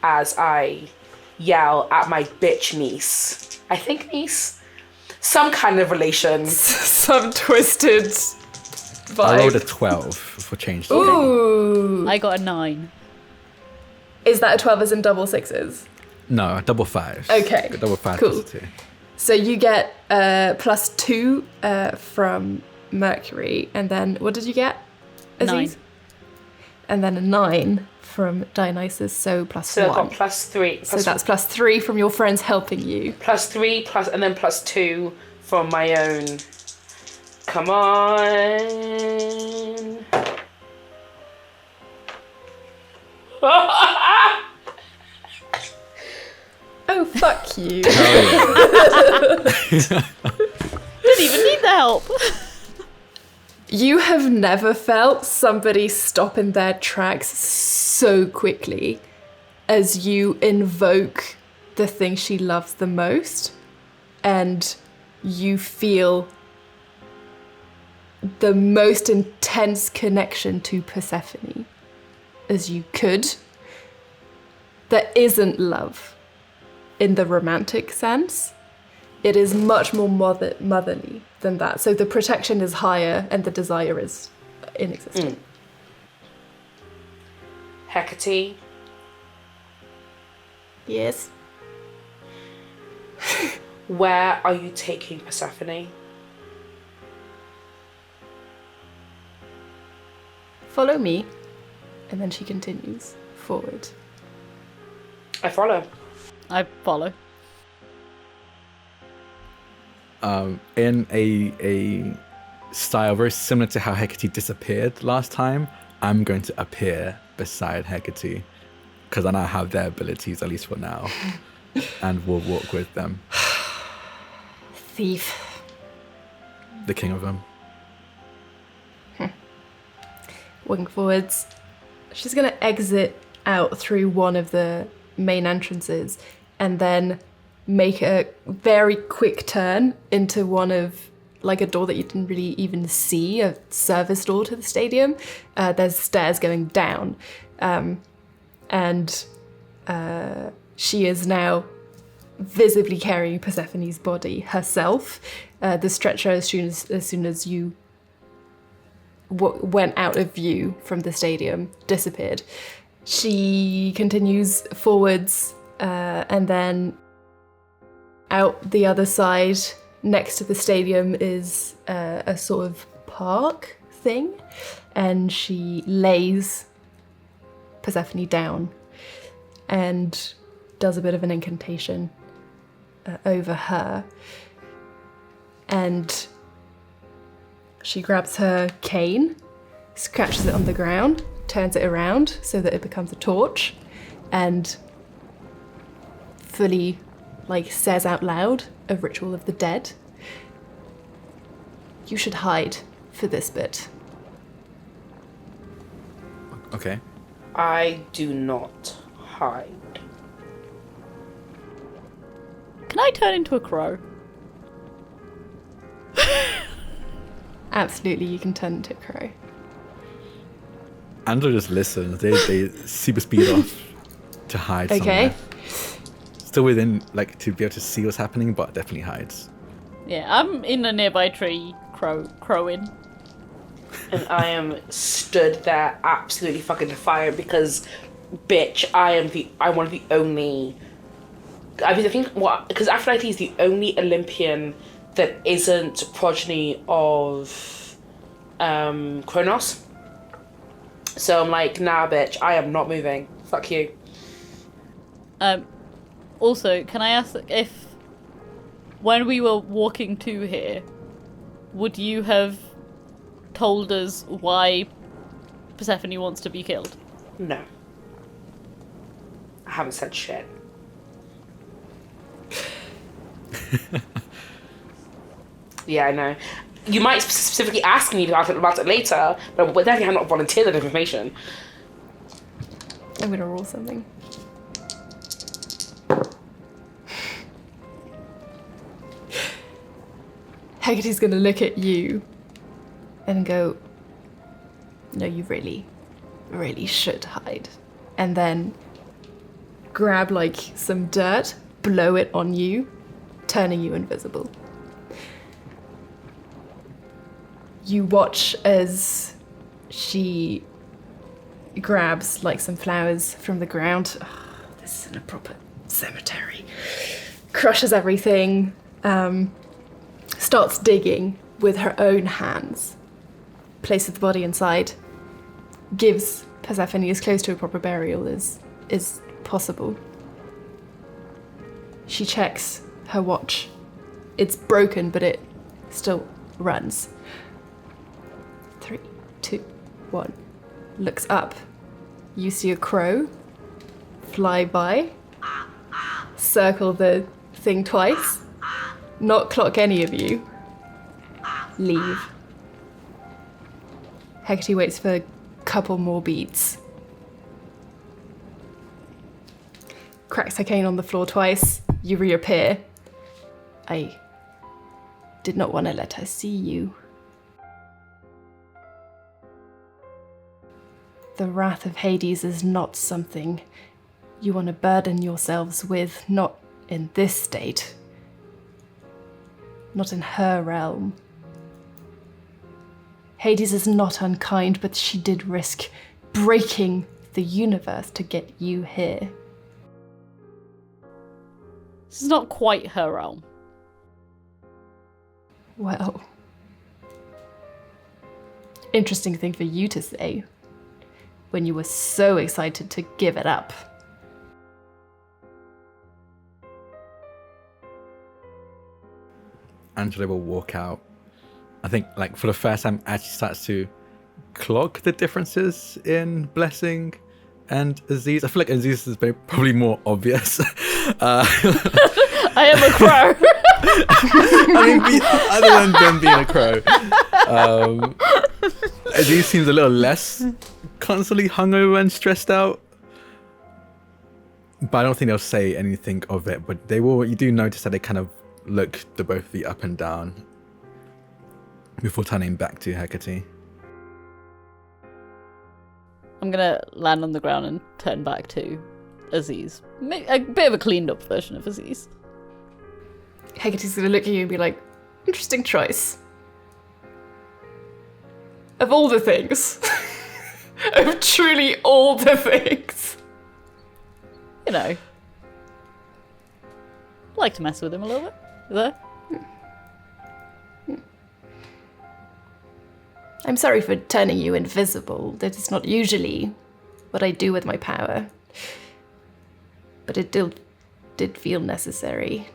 as I yell at my bitch niece. I think niece? Some kind of relation. Some twisted vibe. I rolled a 12 for change. Ooh. I got a 9. Is that a 12 as in double sixes? No, double 5. Okay. Double 5 cool. plus 2. So you get +2 from Mercury, and then what did you get? Aziz? 9. And then a 9 from Dionysus, so +1. So I've got +3. So that's +3 from your friends helping you. +3 and then +2 from my own Come on. Oh, fuck you. Didn't even need the help. You have never felt somebody stop in their tracks so quickly as you invoke the thing she loves the most, and you feel the most intense connection to Persephone as you could. That isn't love in the romantic sense. It is much more motherly than that. So the protection is higher and the desire is inexistent. Hecate. Yes. Where are you taking Persephone? Follow me. And then she continues forward. I follow. I follow. In a style very similar to how Hecate disappeared last time, I'm going to appear beside Hecate because I now have their abilities, at least for now, and we'll walk with them. Thief. The king of them. Walking forwards. She's going to exit out through one of the main entrances and then make a very quick turn into one of, like, a door that you didn't really even see, a service door to the stadium. There's stairs going down. And she is now visibly carrying Persephone's body herself. The stretcher, as soon as you went out of view from the stadium, disappeared. She continues forwards and then out the other side, next to the stadium, is a sort of park thing, and she lays Persephone down and does a bit of an incantation over her. And she grabs her cane, scratches it on the ground, turns it around so that it becomes a torch, and fully, like, says out loud a ritual of the dead. You should hide for this bit. Okay. I do not hide. Can I turn into a crow? Absolutely, you can turn into a crow. Andrew just listens. They super speed off to hide Okay. somewhere. Still within, like, to be able to see what's happening, but definitely hides. Yeah, I'm in a nearby tree, crowing. And I am stood there absolutely fucking defiant because, bitch, I'm one of the only. I mean, I think because Aphrodite is the only Olympian that isn't progeny of Kronos. So I'm like, nah, bitch, I am not moving. Fuck you. Also, can I ask if, when we were walking to here, would you have told us why Persephone wants to be killed? No. I haven't said shit. Yeah, I know. You might specifically ask me about it later, but definitely have not volunteered that information. I'm gonna roll something. Hecate's gonna look at you and go, no, you really, really should hide. And then grab, like, some dirt, blow it on you, turning you invisible. You watch as she grabs, like, some flowers from the ground. Oh, this isn't a proper cemetery. Crushes everything, starts digging with her own hands, places the body inside, gives Persephone as close to a proper burial as is possible. She checks her watch. It's broken, but it still runs. 3, 2, 1. Looks up. You see a crow fly by, circle the thing twice, not clock any of you, leave. Hecate waits for a couple more beats. Cracks her cane on the floor twice. You reappear. I did not want to let her see you. The wrath of Hades is not something you want to burden yourselves with, not in this state. Not in her realm. Hades is not unkind, but she did risk breaking the universe to get you here. This is not quite her realm. Well, interesting thing for you to say when you were so excited to give it up. Angela will walk out. I think, like, for the first time, actually starts to clock the differences in Blessing and Aziz. I feel like Aziz is probably more obvious. I am a crow. I mean, other than them being a crow, Aziz seems a little less constantly hungover and stressed out. But I don't think they'll say anything of it. But they will. You do notice that they kind of look the both of you up and down before turning back to Hecate. I'm gonna land on the ground and turn back to Aziz. A bit of a cleaned up version of Aziz. Hecate's gonna look at you and be like, interesting choice. Of all the things. Of truly all the things. You know. Like to mess with him a little bit. There. I'm sorry for turning you invisible. That is not usually what I do with my power. But it did feel necessary.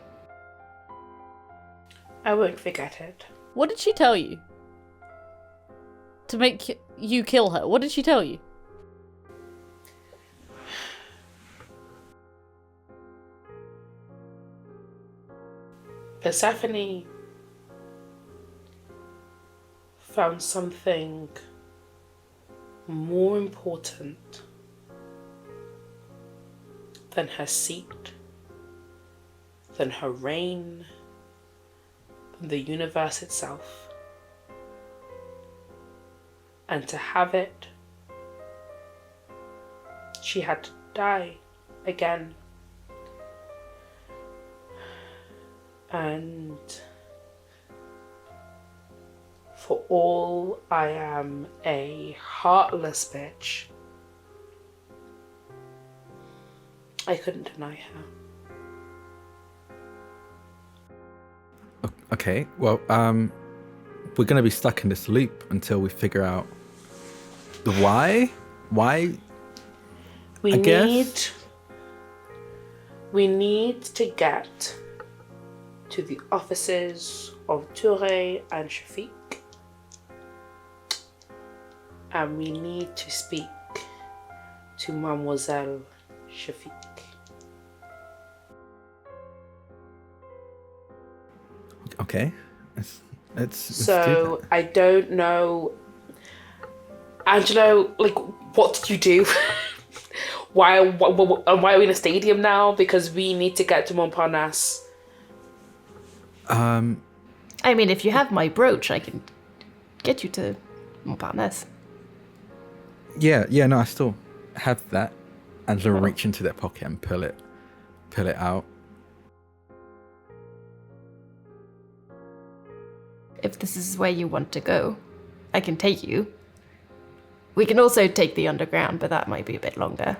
I won't forget it. What did she tell you? To make you kill her? What did she tell you? Persephone found something more important than her seat, than her reign, than the universe itself. And to have it, she had to die again. And for all I am a heartless bitch, I couldn't deny her. Okay, well, we're gonna be stuck in this loop until we figure out the why. Why? We need to get to the offices of Touré and Shafiq, and we need to speak to Mademoiselle Shafiq. Okay, let's So do that. I don't know, Angelo. Like, what did you do? Why are we in a stadium now? Because we need to get to Montparnasse. I mean, if you have my brooch, I can get you to Montparnasse. Yeah, no, I still have that. Angela will reach into their pocket and pull it out. If this is where you want to go, I can take you. We can also take the underground, but that might be a bit longer.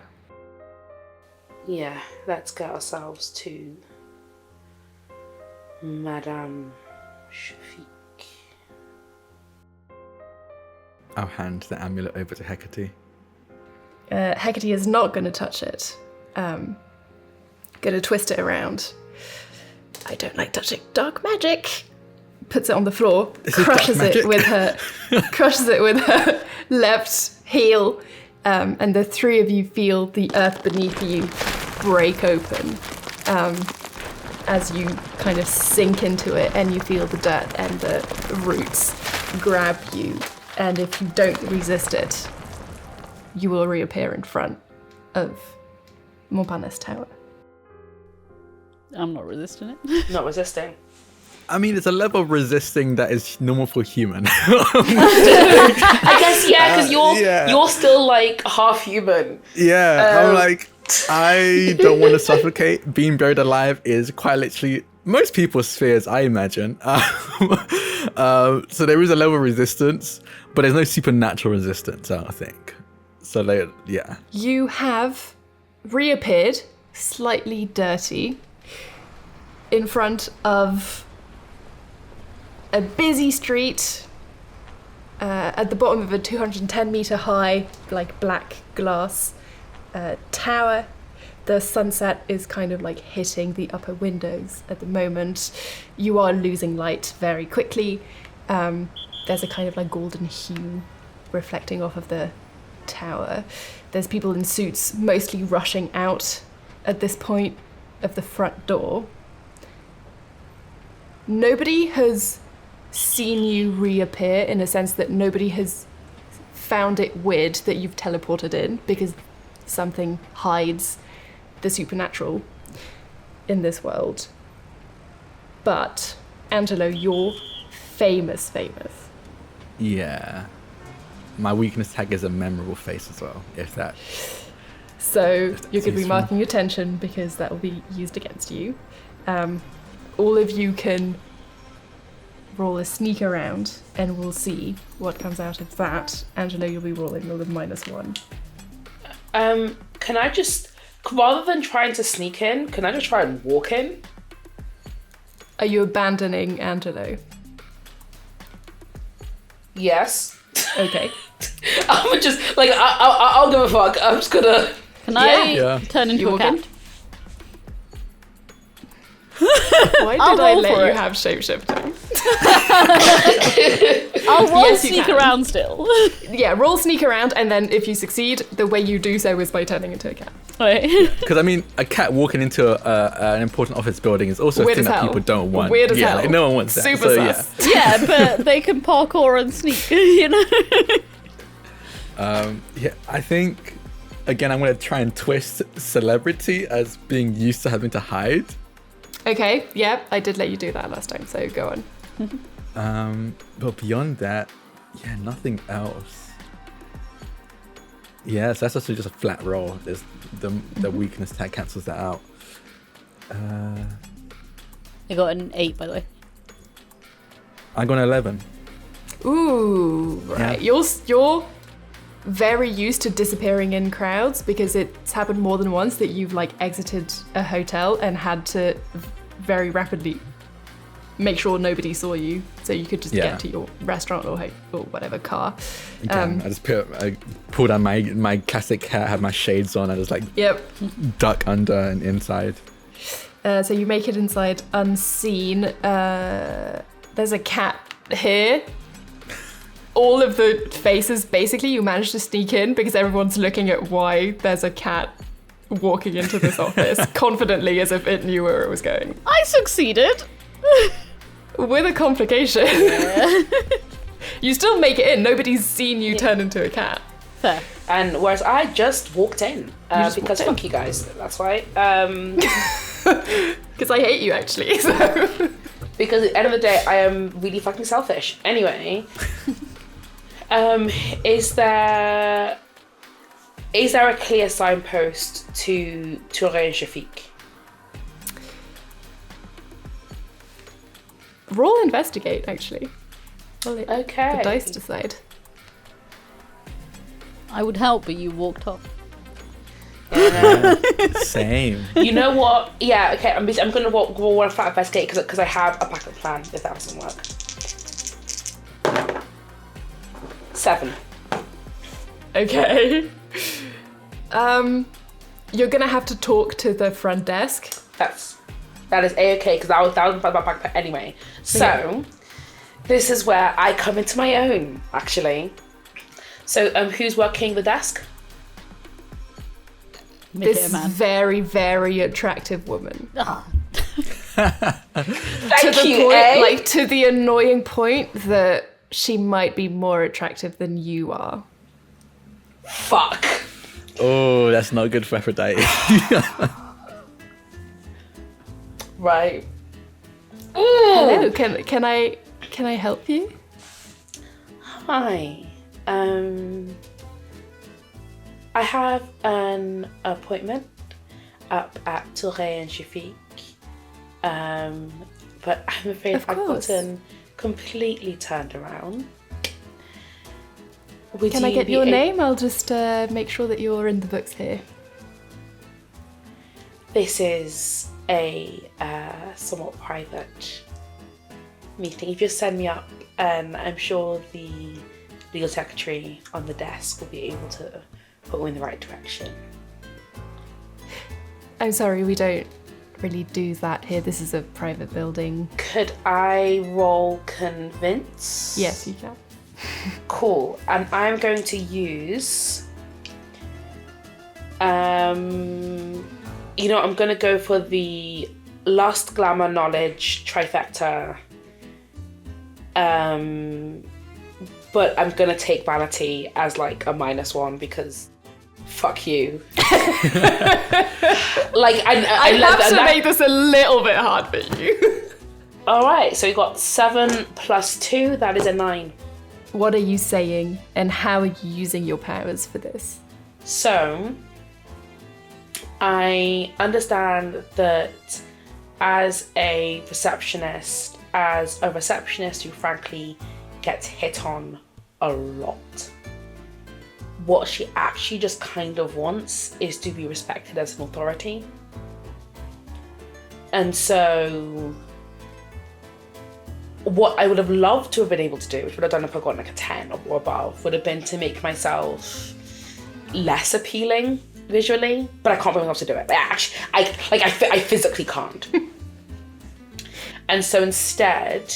Yeah, let's get ourselves to Madame Shafiq. I'll hand the amulet over to Hecate. Hecate is not going to touch it. Going to twist it around. I don't like touching dark magic. puts it on the floor, This is crushes dark it with her left heel, and the three of you feel the earth beneath you break open as you kind of sink into it, and you feel the dirt and the roots grab you. And if you don't resist it, you will reappear in front of Morpana's tower. I'm not resisting it. Not resisting. I mean, it's a level of resisting that is normal for human. I guess, yeah, because yeah. you're still like half human. Yeah, I'm like, I don't want to suffocate. Being buried alive is quite literally most people's fears, I imagine. So there is a level of resistance, but there's no supernatural resistance, I don't think. So, like, yeah. You have reappeared, slightly dirty, in front of a busy street at the bottom of a 210-meter high, like black glass tower. The sunset is kind of like hitting the upper windows at the moment. You are losing light very quickly. There's a kind of like golden hue reflecting off of the tower. There's people in suits mostly rushing out at this point of the front door. Nobody has seen you reappear, in a sense that nobody has found it weird that you've teleported in, because something hides the supernatural in this world. But Angelo, you're famous. Yeah. My weakness tag is a memorable face as well, if that. So you're going to be useful. marking your attention, because that will be used against you. All of you can roll a sneak around, and we'll see what comes out of that. Angelo, you'll be rolling with -1. Can I just, rather than trying to sneak in, can I just try and walk in? Are you abandoning Angelo? Yes. Okay. I'm just like I'll give a fuck. I'm just gonna. Can I Yeah. turn into You a walk cat? in? Why I'll did I roll let for you it. have shapeshifting? I'll roll Yes, you sneak can. around still. Yeah, roll sneak around, and then if you succeed, the way you do so is by turning into a cat. Right. Because, I mean, a cat walking into an important office building is also Weird a thing as that hell. people don't want. Weird as yeah, hell. Like, no one wants that. Super so, sus. Yeah, but they can parkour and sneak, you know? Yeah, I think, again, I'm going to try and twist celebrity as being used to having to hide. Okay, yeah, I did let you do that last time, so go on. But beyond that, yeah, nothing else. Yeah, so that's actually just a flat roll. There's the weakness tag cancels that out. I got an 8, by the way. I got an 11. Ooh, right. Yeah. You're very used to disappearing in crowds, because it's happened more than once that you've like exited a hotel and had to very rapidly make sure nobody saw you, so you could just Yeah. get to your restaurant or whatever car. Again, I pulled on my classic hat, had my shades on, I just like Yep. duck under and inside. So you make it inside unseen. There's a cat here. All of the faces, basically, you managed to sneak in because everyone's looking at why there's a cat walking into this office confidently, as if it knew where it was going. I succeeded! With a complication. You still make it in. Nobody's seen you turn into a cat. Fair. And whereas I just walked in just because walked in. fuck you guys. That's why. Because I hate you, actually. So. Because at the end of the day, I am really fucking selfish. Anyway, is there a clear signpost to Touré and Shafiq? Roll investigate, actually. Well, Okay. The dice decide. I would help, but you walked off. Same. You know what? Yeah, okay, I'm gonna roll one flat investigate because I have a backup plan if that doesn't work. 7. Okay. You're gonna have to talk to the front desk. That is A-okay because that was my backpack anyway. So, This is where I come into my own, actually. So, who's working the desk? This very, very attractive woman. Ah. Thank you, point, eh? like to the annoying point that she might be more attractive than you are. Fuck. Oh, that's not good for Aphrodite. Right. Hello, can I help you? Hi. I have an appointment up at Drak and Shafiq. But I'm afraid Of I've course. gotten completely turned around. Can I get your name? I'll just make sure that you're in the books here. This is a somewhat private meeting. You just send me up, and I'm sure the legal secretary on the desk will be able to put me in the right direction. I'm sorry, we don't really do that here. This is a private building. Could I roll convince? Yes, you can. Cool. And I'm going to use you know, I'm gonna go for the lust, glamour, knowledge trifecta. But I'm gonna take vanity as like a -1 because fuck you. Like I have to make this a little bit hard for you. Alright, so we got 7 plus 2, that is a 9. What are you saying, and how are you using your powers for this? So, I understand that as a receptionist who frankly gets hit on a lot, what she actually just kind of wants is to be respected as an authority. And so, what I would have loved to have been able to do, which would have done if I got like a 10 or above, would have been to make myself less appealing visually, but I can't bring myself to do it. I physically can't. And so instead,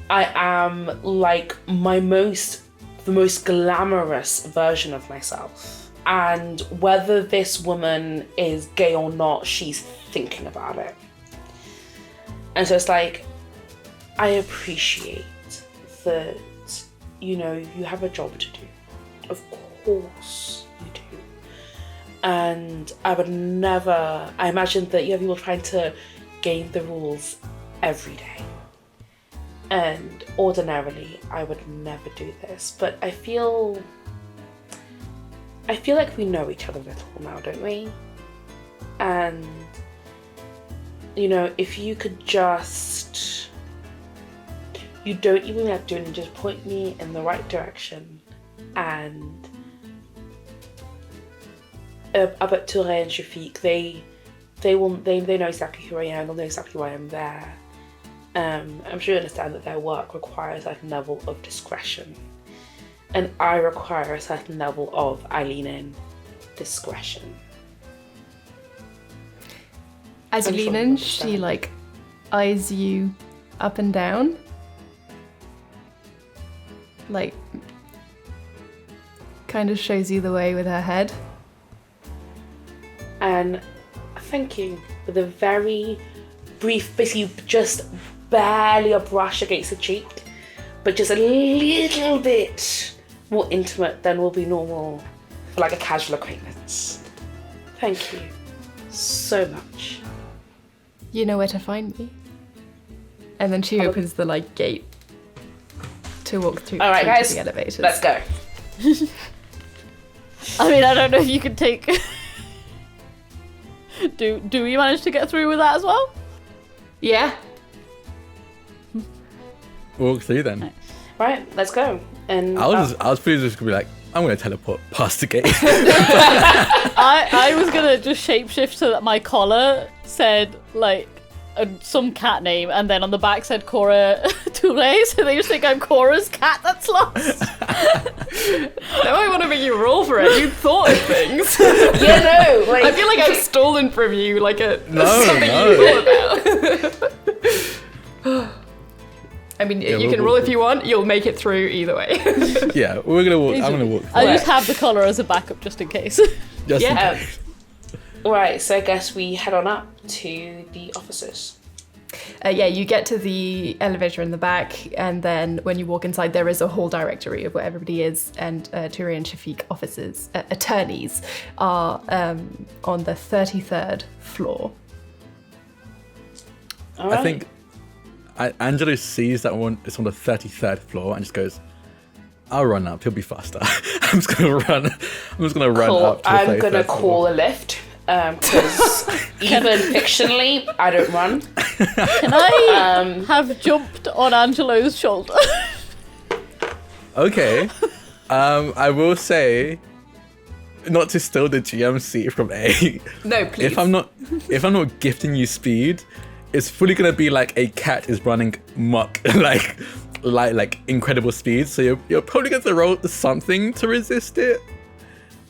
I am like the most glamorous version of myself. And whether this woman is gay or not, she's thinking about it. And so it's like, I appreciate that, you know, you have a job to do. Of course you do. And I imagine that you have people trying to game the rules every day. And ordinarily, I would never do this. But I feel like we know each other a little now, don't we? And, you know, if you could just... You don't even have to do it, just point me in the right direction. And up at Drak and Shafiq, they know exactly who I am, they'll know exactly why I'm there. I'm sure you understand that their work requires a certain level of discretion. And I require a certain level of, I lean in, discretion. As you lean in, she like eyes you up and down. Like, kind of shows you the way with her head. And thank you, with a very brief, basically just barely a brush against the cheek, but just a little bit more intimate than will be normal for like a casual acquaintance. Thank you so much. You know where to find me. And then she opens the like gate to walk through, all right, guys, the elevators. Let's go. I mean, I don't know if you could take... Do we manage to get through with that as well? Yeah. Walk through then. Right, let's go. And I was pretty just gonna be like, I'm gonna teleport past the gate. I was gonna just shapeshift so that my collar said like some cat name, and then on the back said Cora Touré, so they just think I'm Cora's cat that's lost. Now I want to make you roll for it. You thought of things. yeah, no, like I feel like I've stolen from you like No. something you thought about. I mean, Yeah, you we'll can roll walk if you want. You'll make it through either way. Yeah, we're gonna walk. I'm gonna walk. I Right. just have the collar as a backup just in case. Just in Yeah. case. Right, so I guess we head on up to the offices. Yeah, you get to the elevator in the back, and then when you walk inside, there is a whole directory of where everybody is, and Turi and Shafiq offices, attorneys, are on the 33rd floor. All right. I think Angelo sees that one. It's on the 33rd floor and just goes, "I'll run up. He'll be faster." I'm just gonna run. Cool. up. To the I'm 33rd gonna floor. call a lift because even fictionally, I don't run. Can I have jumped on Angelo's shoulder? Okay. I will say, not to steal the GM seat from A. No, please. If I'm not gifting you speed, it's fully gonna be like a cat is running muck, like incredible speed. So you're probably going to roll something to resist it,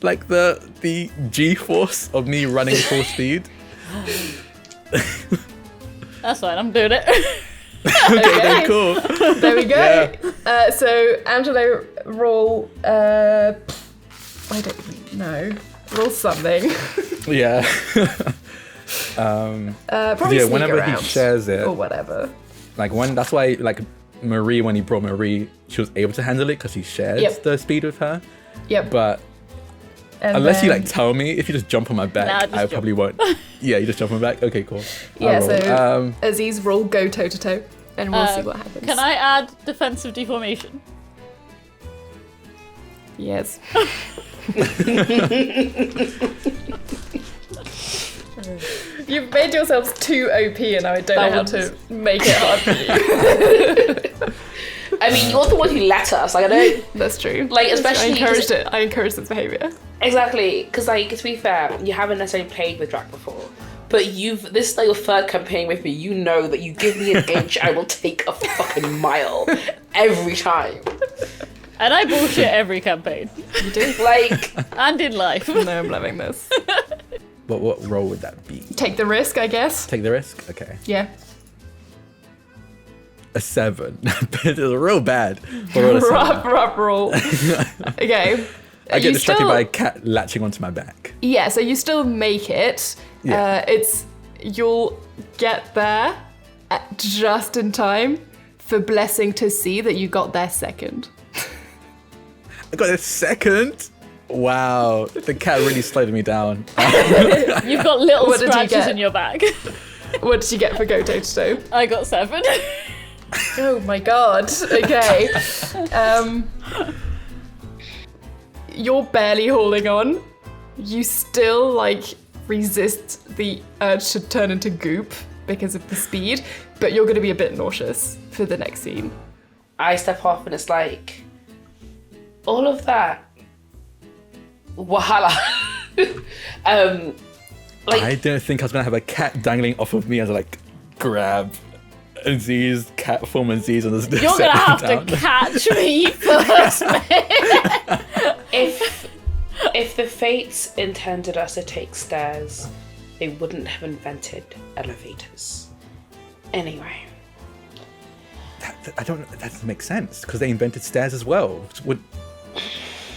like the G-force of me running full speed. That's fine, I'm doing it. Okay, then cool. There we go. Yeah. So Angelo, roll. I don't even know. Roll something. Yeah. Probably Yeah, sneak whenever around he shares it, or whatever. like that's why like Marie, when he brought Marie, she was able to handle it because he shared Yep. the speed with her. Yep. But And unless you then- like tell me, if you just jump on my back, Nah, just I jump. probably won't. Yeah, you just jump on my back. Okay, cool. Yeah. I'll roll. So Aziz, roll go toe to toe, and we'll see what happens. Can I add defensive deformation? Yes. You've made yourselves too OP, and I don't know how to make it hard for you. I mean, you're the one who let us. Like, I don't. That's true. Like, especially I encouraged it. I encouraged this behaviour. Exactly, because like to be fair, you haven't necessarily played with Drak before, but this is like your third campaign with me. You know that you give me an inch, I will take a fucking mile every time. And I bullshit every campaign. You do. Like, And in life. No, I'm loving this. What role would that be? Take the risk, I guess. Take the risk. Okay. Yeah. A 7. It's real bad. But roll a 7. Rough roll. Okay. I get You distracted still- by a cat latching onto my back. Yeah, so you still make it. Yeah. You'll get there just in time for Blessing to see that you got there second. I got a second. Wow, the cat really slowed me down. You've got little What did you scratches get? in your back. What did you get for go toe to toe? I got 7. Oh my god. Okay. You're barely holding on. You still resist the urge to turn into goop because of the speed, but you're going to be a bit nauseous for the next scene. I step off and it's like, all of that wahala. I didn't think I was gonna have a cat dangling off of me as I grab Aziz, cat form Aziz, and You're gonna have to catch me first, mate. If the fates intended us to take stairs, they wouldn't have invented elevators. Anyway. I don't. That doesn't make sense because they invented stairs as well.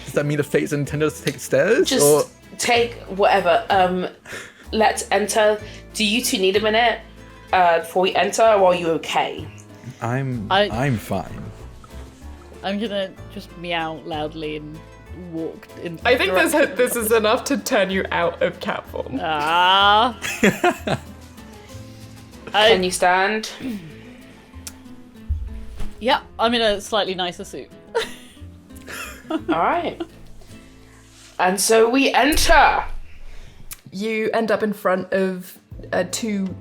Does that mean the fates intended us to take stairs? Just take whatever. Let's enter. Do you two need a minute before we enter, or are you okay? I'm fine. I'm gonna just meow loudly and walk in. I think this is enough to turn you out of cat form. Ah. Can you stand? Yeah, I'm in a slightly nicer suit. All right. And so we enter. You end up in front of two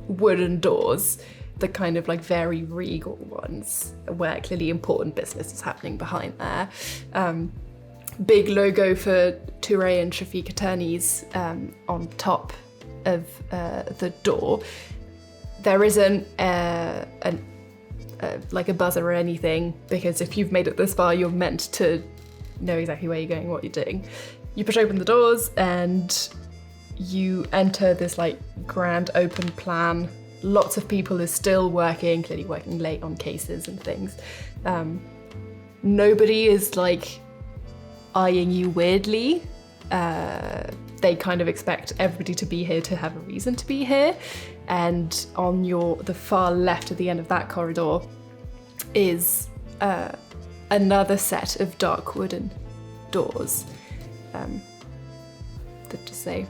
wooden doors, the kind of very regal ones, where clearly important business is happening behind there. Big logo for Touré and Shafiq attorneys on top of the door. There isn't a buzzer or anything, because if you've made it this far, you're meant to know exactly where you're going, what you're doing. You push open the doors and you enter this grand open plan lots of people are still working, clearly working late on cases and things. Nobody is like eyeing you weirdly. They kind of expect everybody to be here to have a reason to be here. And on the far left at the end of that corridor is another set of dark wooden doors that just say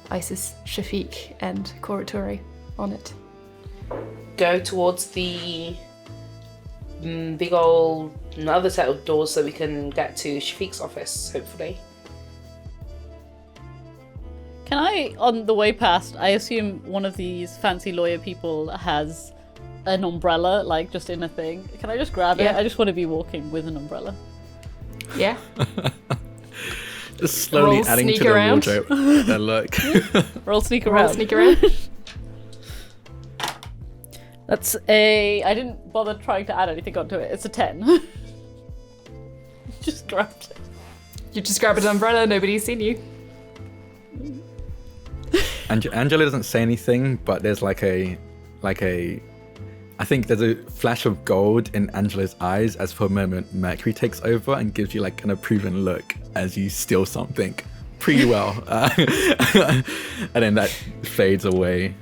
Isis, Shafiq, and Koratori on it. Go towards the big old another set of doors so we can get to Shafiq's office, hopefully. Can I, on the way past, I assume one of these fancy lawyer people has an umbrella, like just in a thing. Can I just grab it? I just want to be walking with an umbrella. Yeah. Just slowly Roll adding sneak to the around. wardrobe. Then look. Roll sneak around. Roll sneak around. That's I didn't bother trying to add anything onto it. It's a 10. Just grabbed it. You just grab an umbrella, nobody's seen you. Angela doesn't say anything, but there's like a I think there's a flash of gold in Angela's eyes as for a moment Mercury takes over and gives you like an approving look as you steal something pretty well. And then that fades away.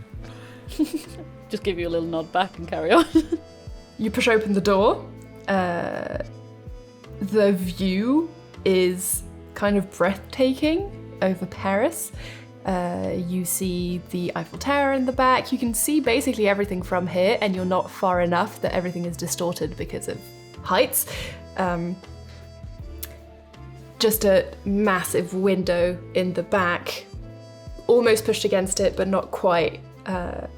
Just give you a little nod back and carry on. You push open the door. The view is kind of breathtaking over Paris. You see the Eiffel Tower in the back. You can see basically everything from here, and you're not far enough that everything is distorted because of heights. Just a massive window in the back, almost pushed against it, but not quite,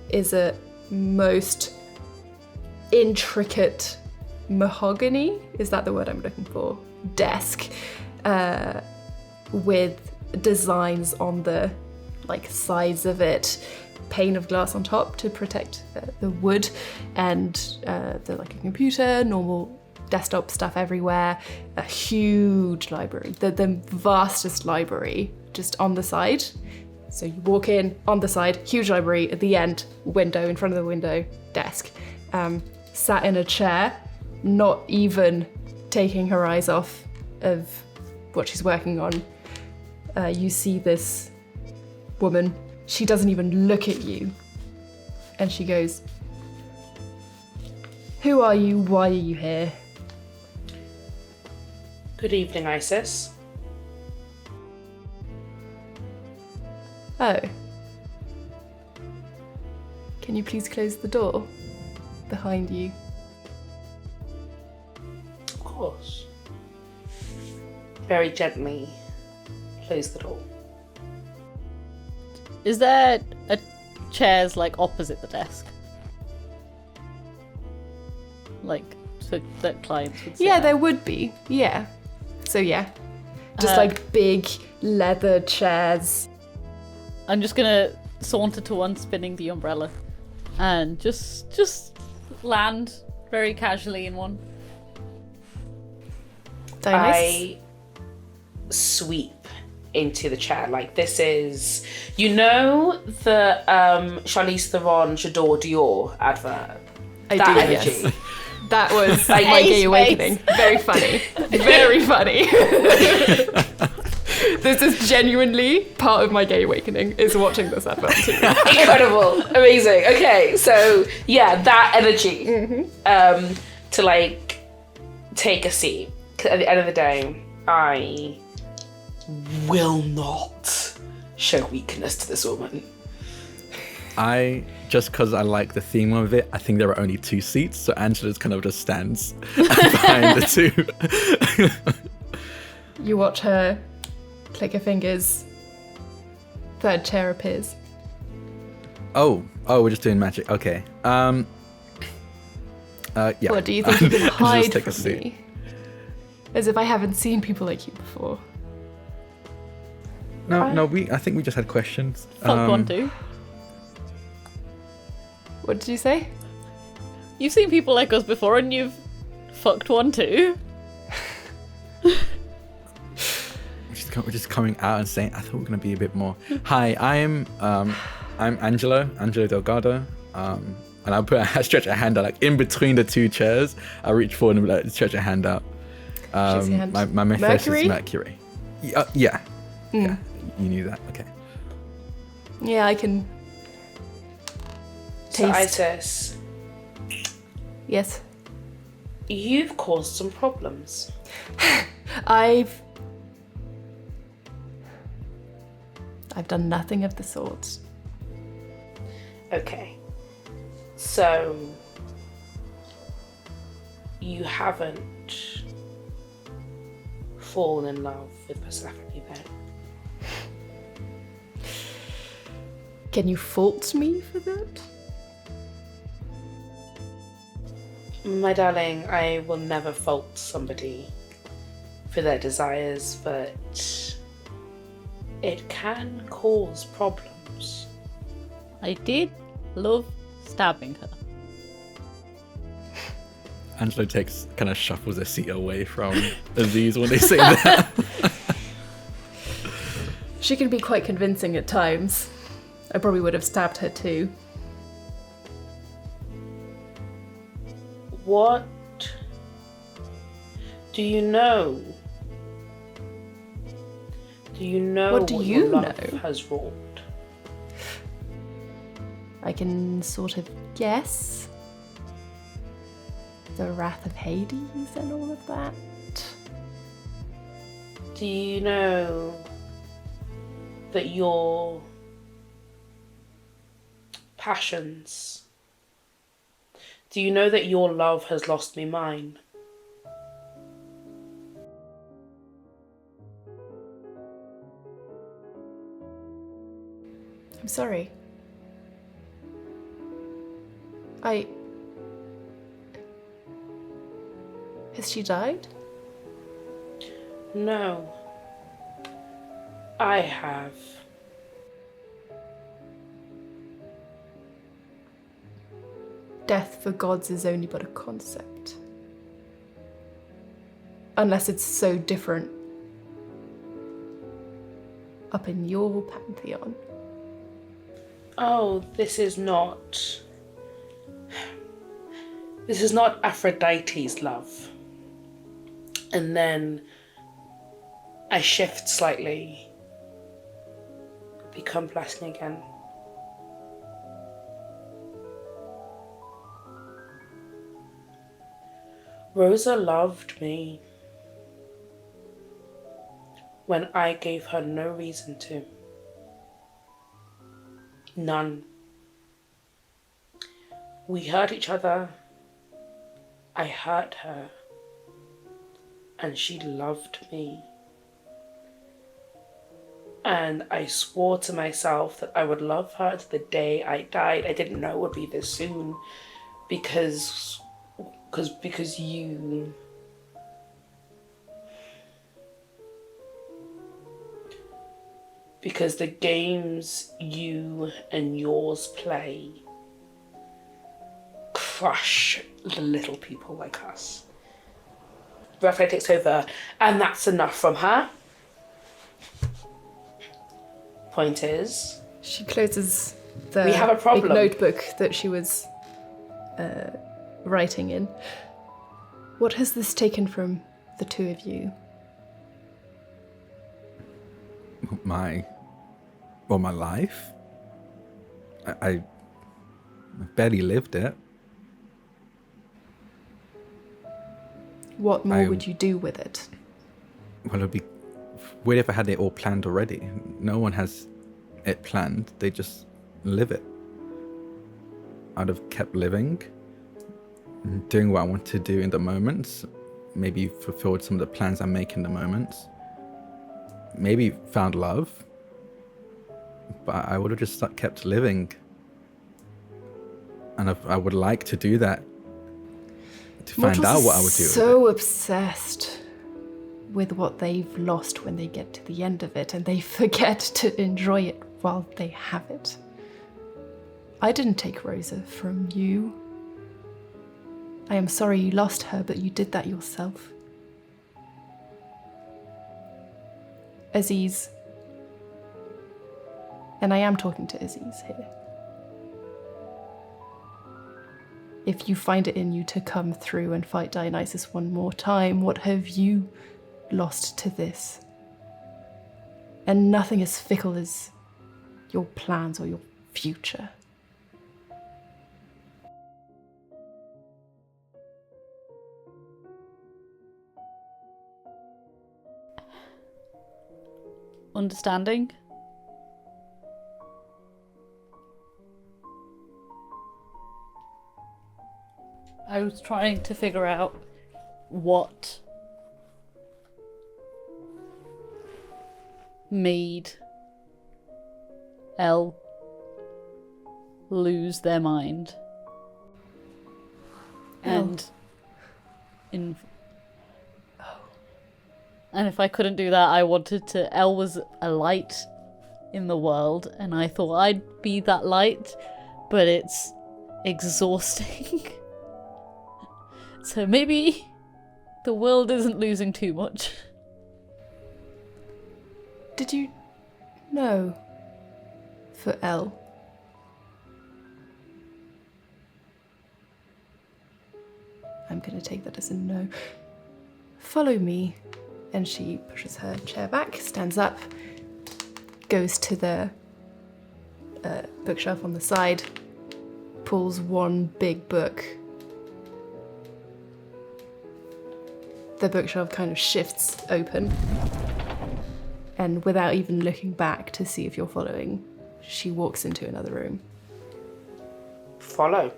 is a most intricate mahogany, is that the word I'm looking for? Desk, with designs on the sides of it, pane of glass on top to protect the wood, and a computer, normal desktop stuff everywhere, a huge library, the vastest library just on the side. So you walk in, on the side, huge library, at the end, window, in front of the window, desk. Sat in a chair, not even taking her eyes off of what she's working on. You see this woman, she doesn't even look at you. And she goes, "Who are you? Why are you here?" Good evening, Isis. Oh. Can you please close the door behind you? Of course. Very gently close the door. Is there chairs opposite the desk? So that clients would sit Yeah, at? there would be. Yeah. So yeah. Just big leather chairs. I'm just gonna saunter to one, spinning the umbrella, and just land very casually in one. Very nice. I sweep into the chair. This is, the Charlize Theron J'adore Dior advert? I That do, energy. yes. That was my gay awakening. Very funny. Very funny. This is genuinely part of my gay awakening, is watching this advert too. Incredible. Amazing. Okay, so yeah, that energy. To take a seat. 'Cause at the end of the day, I will not show weakness to this woman. Just because I like the theme of it, I think there are only 2 seats, so Angela's kind of just stands behind the 2. You watch her click her fingers. Third chair appears. Oh, we're just doing magic. Okay. Yeah. What, do you think you can Just hide take a from seat. me? As if I haven't seen people like you before. No, I think we just had questions. Fuck one, too. What did you say? You've seen people like us before, and you've fucked one too. We're just coming out and saying, I thought we were going to be a bit more. Hi, I'm I'm Angelo Delgado. And I stretch a hand out, like in between the two chairs. I reach forward and like, stretch a hand out. Shakes your hand. My Mephisto is Mercury? Mercury. Yeah. Yeah. You knew that. Okay. Yeah, I can So taste. Isis, Yes. you've caused some problems. I've done nothing of the sort. Okay. So you haven't fallen in love with Persephone then? Can you fault me for that? My darling, I will never fault somebody for their desires, but it can cause problems. I did love stabbing her. Angelo kind of shuffles a seat away from Aziz when they say that. She can be quite convincing at times. I probably would have stabbed her too. What do you know? Do you know What do what you your love know? has wrought? I can sort of guess. The wrath of Hades and all of that. Do you know that your passions, do you know that your love has lost me mine? I'm sorry. Has she died? No. I have. Death for gods is only but a concept. Unless it's so different up in your pantheon. Oh, this is not Aphrodite's love. And then I shift slightly, become blessing again. Rosa loved me when I gave her no reason to. None. We hurt each other. I hurt her. And she loved me. And I swore to myself that I would love her to the day I died. I didn't know it would be this soon because you because the games you and yours play crush the little people like us. Raphael takes over, and that's enough from her. Point is, She closes the we have a problem. big notebook that she was writing in. What has this taken from the two of you? My life. I barely lived it. What more would you do with it? Well, it'd be weird if I had it all planned already. No one has it planned. They just live it. I'd have kept living, doing what I want to do in the moment. Maybe fulfilled some of the plans I make in the moment. Maybe found love. But I would have just kept living. And I would like to do that. To find out what I would do with it. So obsessed with what they've lost when they get to the end of it, and they forget to enjoy it while they have it. I didn't take Rosa from you. I am sorry you lost her, but you did that yourself. Aziz, And I am talking to Aziz here. If you find it in you to come through and fight Dionysus one more time, what have you lost to this? And nothing as fickle as your plans or your future. Understanding? I was trying to figure out what made Elle lose their mind. And and if I couldn't do that, I wanted to. Elle was a light in the world, and I thought I'd be that light, but it's exhausting. So maybe the world isn't losing too much. Did you know for Elle? I'm going to take that as a no. Follow me. And she pushes her chair back, stands up, goes to the bookshelf on the side, pulls one big book. The bookshelf kind of shifts open, and without even looking back to see if you're following, she walks into another room. Follow.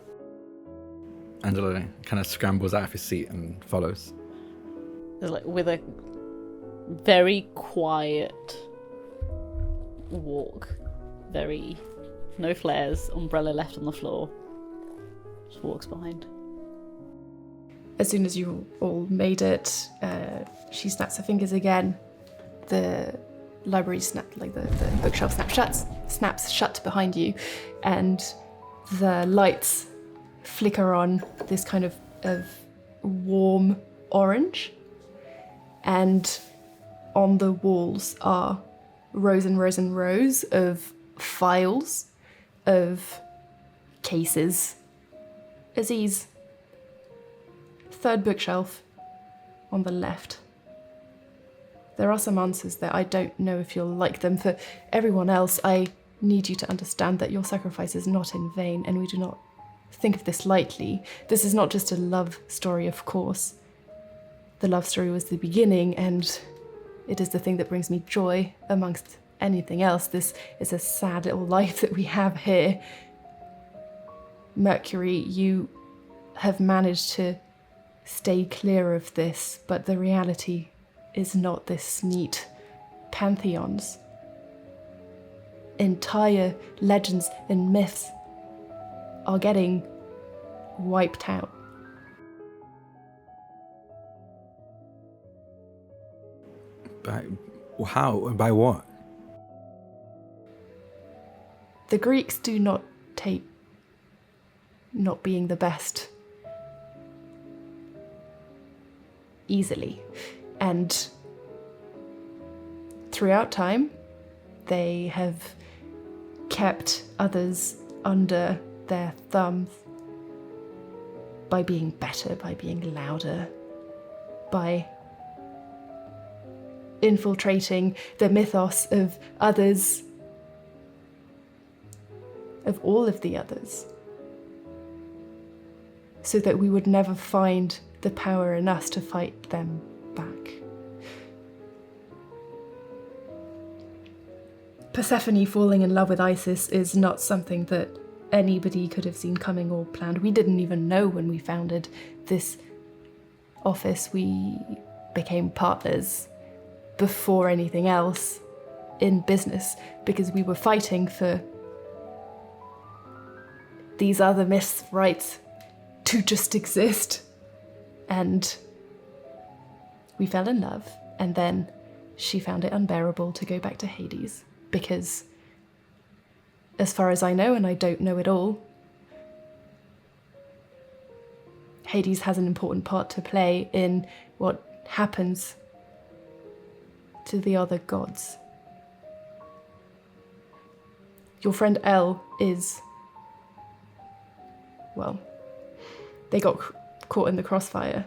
Angelo kind of scrambles out of his seat and follows. Like with a very quiet walk, no flares, umbrella left on the floor, just walks behind. As soon as you all made it, she snaps her fingers again. The library the bookshelf snaps shut behind you, and the lights flicker on this kind of warm orange, and on the walls are rows and rows and rows of files, of cases. Aziz, third bookshelf on the left. There are some answers there. I don't know if you'll like them. For everyone else, I need you to understand that your sacrifice is not in vain, and we do not think of this lightly. This is not just a love story, of course. The love story was the beginning, and it is the thing that brings me joy amongst anything else. This is a sad little life that we have here. Mercury, you have managed to stay clear of this, but the reality is not this neat pantheons. Entire legends and myths are getting wiped out. By how? By what? The Greeks do not take not being the best easily. And throughout time, they have kept others under their thumbs by being better, by being louder, by infiltrating the mythos of others, of all of the others, so that we would never find the power in us to fight them back. Persephone falling in love with Isis is not something that anybody could have seen coming or planned. We didn't even know when we founded this office. We became partners before anything else in business because we were fighting for these other myths' rights to just exist. And we fell in love, and then she found it unbearable to go back to Hades because, as far as I know, and I don't know it all, Hades has an important part to play in what happens to the other gods. Your friend Elle is... well, they got caught in the crossfire.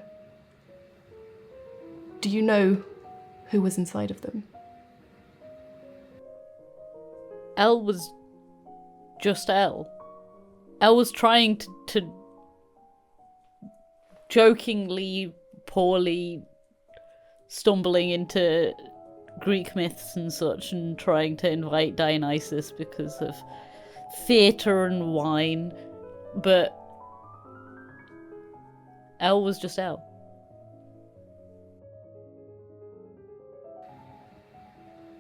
Do you know who was inside of them? Elle was just Elle. Elle was trying to jokingly, poorly stumbling into Greek myths and such and trying to invite Dionysus because of theatre and wine, but Elle was just Elle.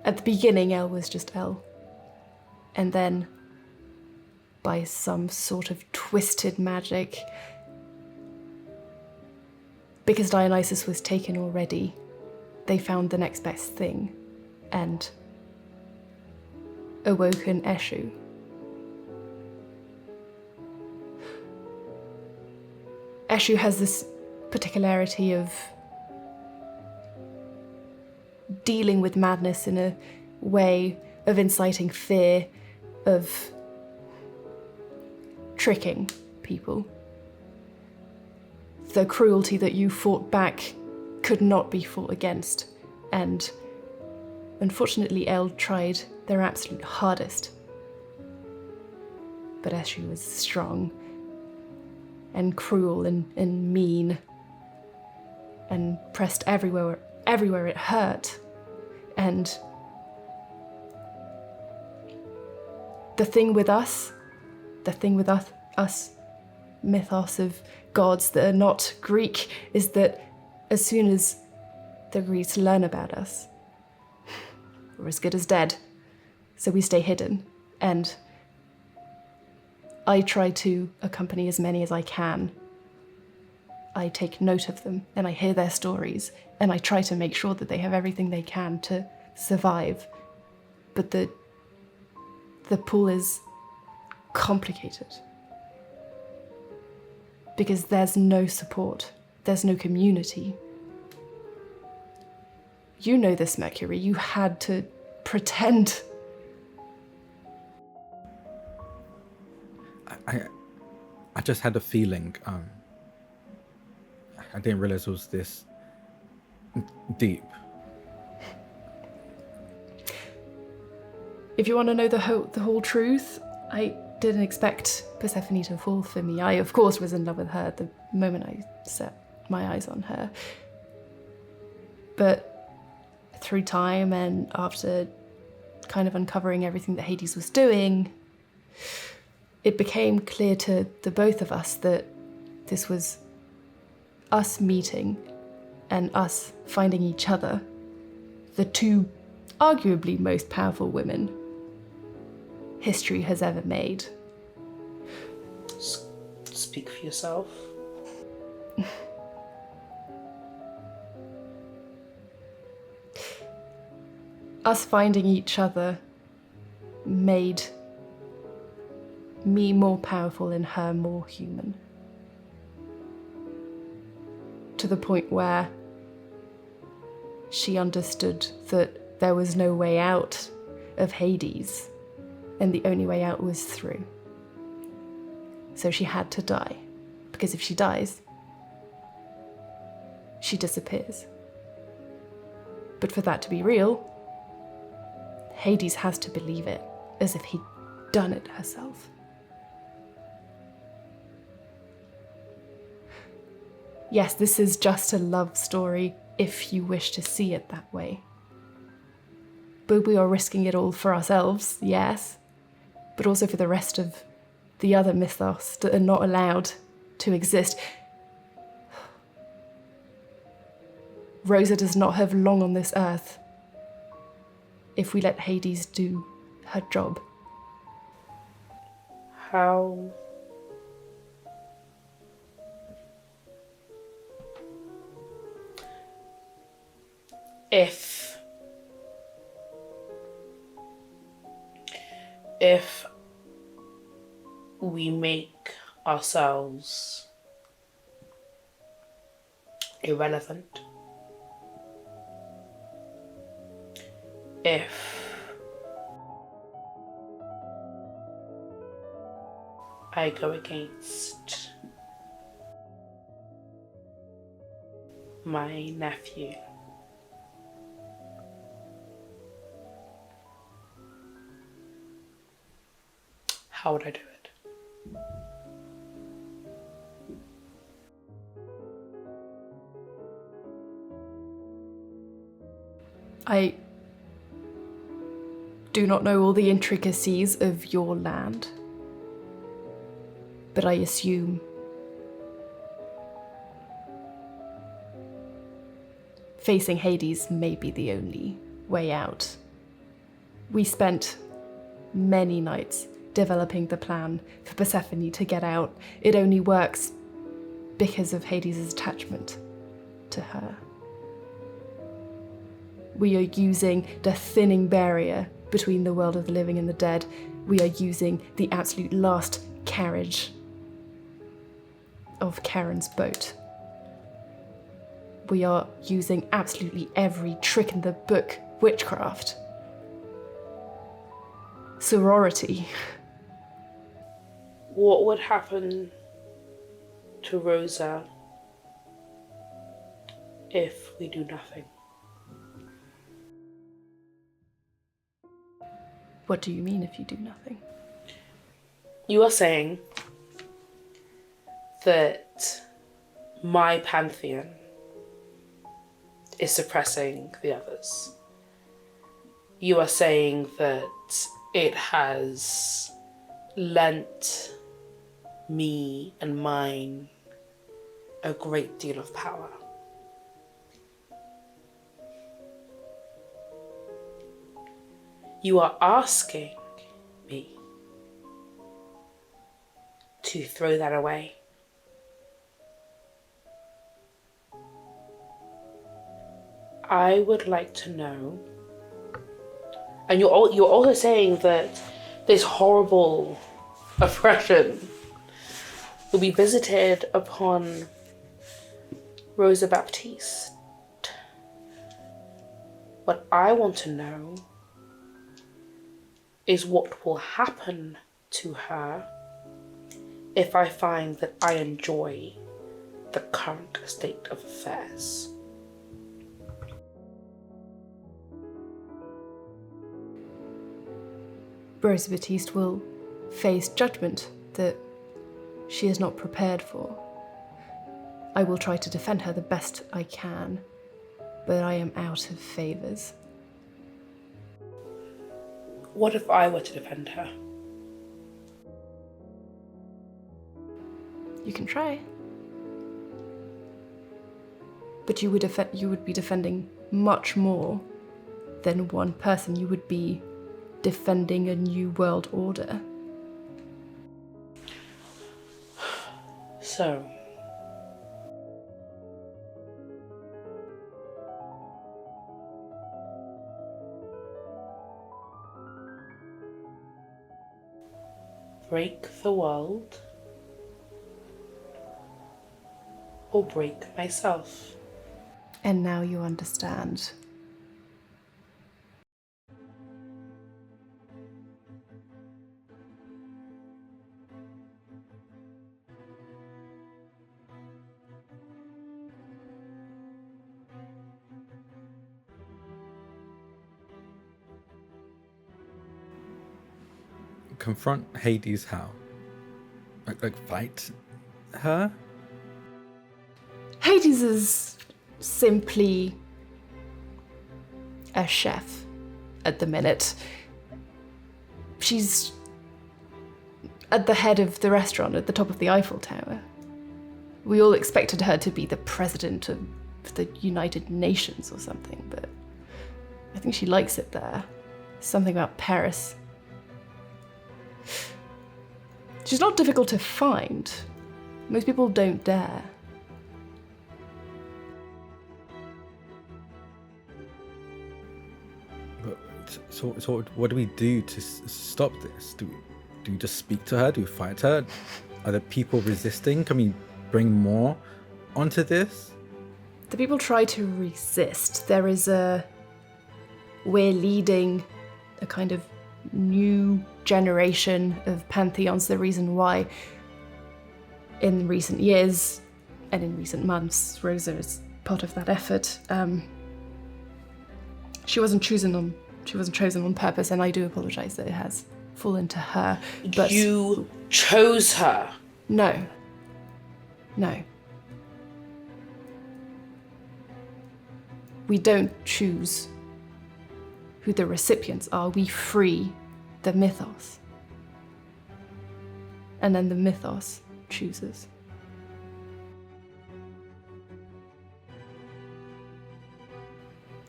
At the beginning, Elle was just Elle. And then, by some sort of twisted magic, because Dionysus was taken already, they found the next best thing and awoken Eshu. Eshu has this particularity of dealing with madness in a way of inciting fear, of tricking people. The cruelty that you fought back could not be fought against, and unfortunately Elle tried their absolute hardest. But Eshu was strong and cruel and mean and pressed everywhere it hurt. And the thing with us mythos of gods that are not Greek is that as soon as the Greeks learn about us, we're as good as dead. So we stay hidden. And I try to accompany as many as I can. I take note of them and I hear their stories and I try to make sure that they have everything they can to survive. But the pool is complicated because there's no support, there's no community. You know this, Mercury, you had to pretend. I just had a feeling. I didn't realize it was this deep. If you want to know the whole truth, I didn't expect Persephone to fall for me. I, of course, was in love with her the moment I set my eyes on her. But through time and after kind of uncovering everything that Hades was doing, it became clear to the both of us that this was us meeting and us finding each other, the two arguably most powerful women history has ever made. Speak for yourself. Us finding each other made me more powerful and her more human. To the point where she understood that there was no way out of Hades, and the only way out was through. So she had to die, because if she dies, she disappears. But for that to be real, Hades has to believe it, as if he'd done it herself. Yes, this is just a love story, if you wish to see it that way. But we are risking it all for ourselves, yes, but also for the rest of the other mythos that are not allowed to exist. Rosa does not have long on this earth if we let Hades do her job. How? If we make ourselves irrelevant, if I go against my nephew. How would I do it? I do not know all the intricacies of your land, but I assume facing Hades may be the only way out. We spent many nights developing the plan for Persephone to get out. It only works because of Hades' attachment to her. We are using the thinning barrier between the world of the living and the dead. We are using the absolute last carriage of Charon's boat. We are using absolutely every trick in the book, witchcraft, sorority. What would happen to Rosa if we do nothing? What do you mean if you do nothing? You are saying that my pantheon is suppressing the others. You are saying that it has lent me and mine a great deal of power. You are asking me to throw that away. I would like to know, and you're also saying that this horrible oppression will be visited upon Rosa Baptiste. What I want to know is what will happen to her if I find that I enjoy the current state of affairs. Rosa Baptiste will face judgment that she is not prepared for. I will try to defend her the best I can, but I am out of favours. What if I were to defend her? You can try. But you would be defending much more than one person. You would be defending a new world order. So, break the world or break myself. And now you understand. Confront Hades how? Like fight her? Hades is simply a chef at the minute. She's at the head of the restaurant at the top of the Eiffel Tower. We all expected her to be the president of the United Nations or something, but I think she likes it there. Something about Paris. She's not difficult to find. Most people don't dare. So what do we do to stop this? Do we just speak to her? Do we fight her? Are there people resisting? Can we bring more onto this? The people try to resist. We're leading a kind of new generation of pantheons, the reason why in recent years and in recent months, Rosa is part of that effort. She wasn't chosen on purpose, and I do apologise that it has fallen to her. But You chose her. no. We don't choose who the recipients are. We free the mythos. And then the mythos chooses.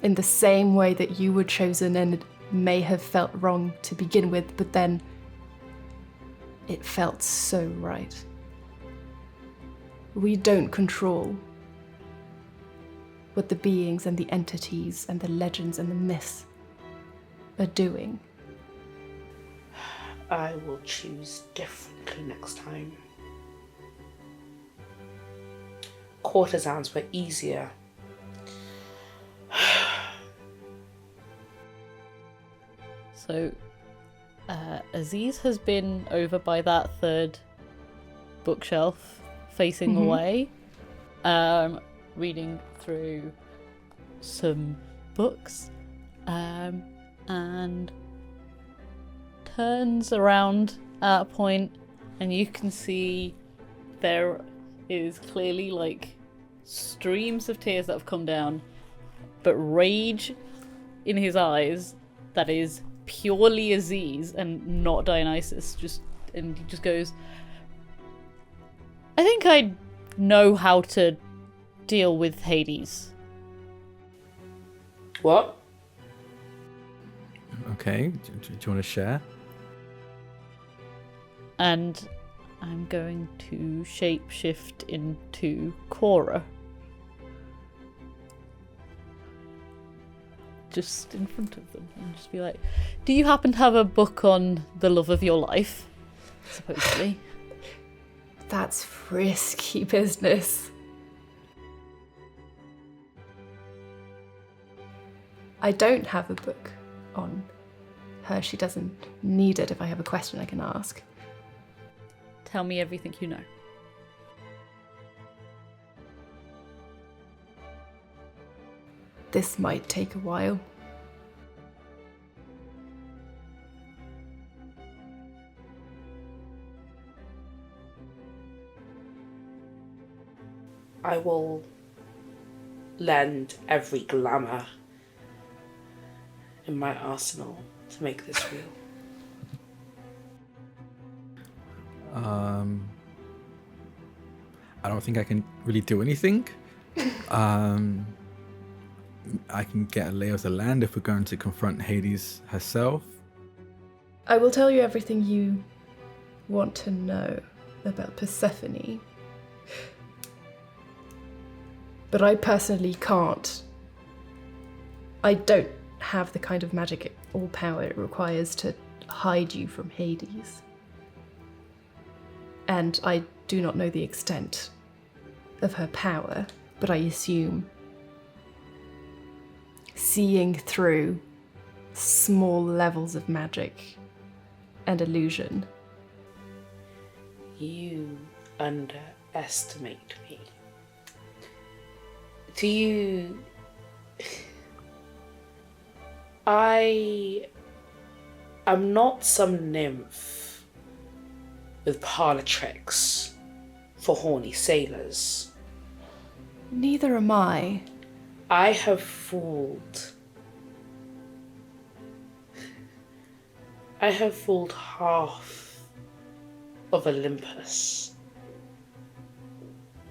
In the same way that you were chosen and it may have felt wrong to begin with, but then it felt so right. We don't control what the beings and the entities and the legends and the myths are doing. I will choose differently next time. Courtesans were easier. So, Aziz has been over by that third bookshelf, facing away, reading through some books, and turns around at a point, and you can see there is clearly like streams of tears that have come down, but rage in his eyes that is purely Aziz and not Dionysus. And he just goes, I think I know how to deal with Hades. What? Okay, do you want to share? And I'm going to shapeshift into Cora. Just in front of them, and just be like, do you happen to have a book on the love of your life? Supposedly. That's risky business. I don't have a book on her. She doesn't need it. If I have a question, I can ask. Tell me everything you know. This might take a while. I will lend every glamour in my arsenal to make this real. I don't think I can really do anything. I can get a lay of the land if we're going to confront Hades herself. I will tell you everything you want to know about Persephone. But I personally can't. I don't have the kind of magic or power it requires to hide you from Hades. And I do not know the extent of her power, but I assume seeing through small levels of magic and illusion. You underestimate me. Do you... I am not some nymph with parlor tricks for horny sailors. Neither am I. I have fooled half of Olympus,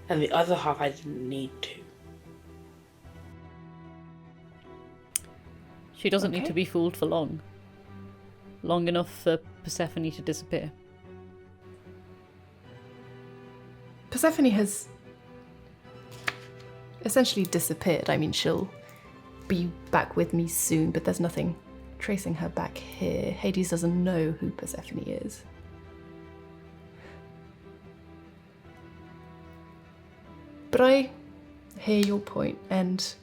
and the other half I didn't need to. She doesn't need Okay. to be fooled for long. Long enough for Persephone to disappear. Persephone has essentially disappeared. I mean, she'll be back with me soon, but there's nothing tracing her back here. Hades doesn't know who Persephone is. But I hear your point, and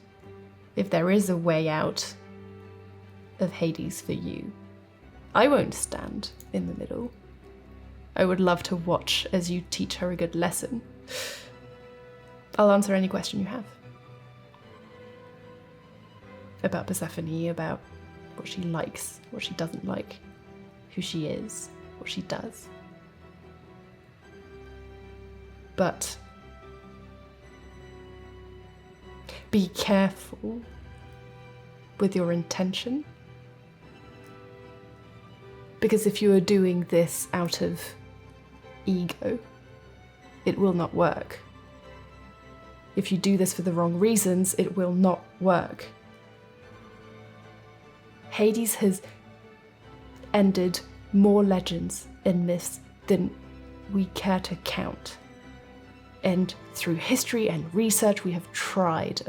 if there is a way out of Hades for you, I won't stand in the middle. I would love to watch as you teach her a good lesson. I'll answer any question you have. About Persephone, about what she likes, what she doesn't like, who she is, what she does. But be careful with your intention. Because if you are doing this out of ego, it will not work. If you do this for the wrong reasons, it will not work. Hades has ended more legends and myths than we care to count. And through history and research, we have tried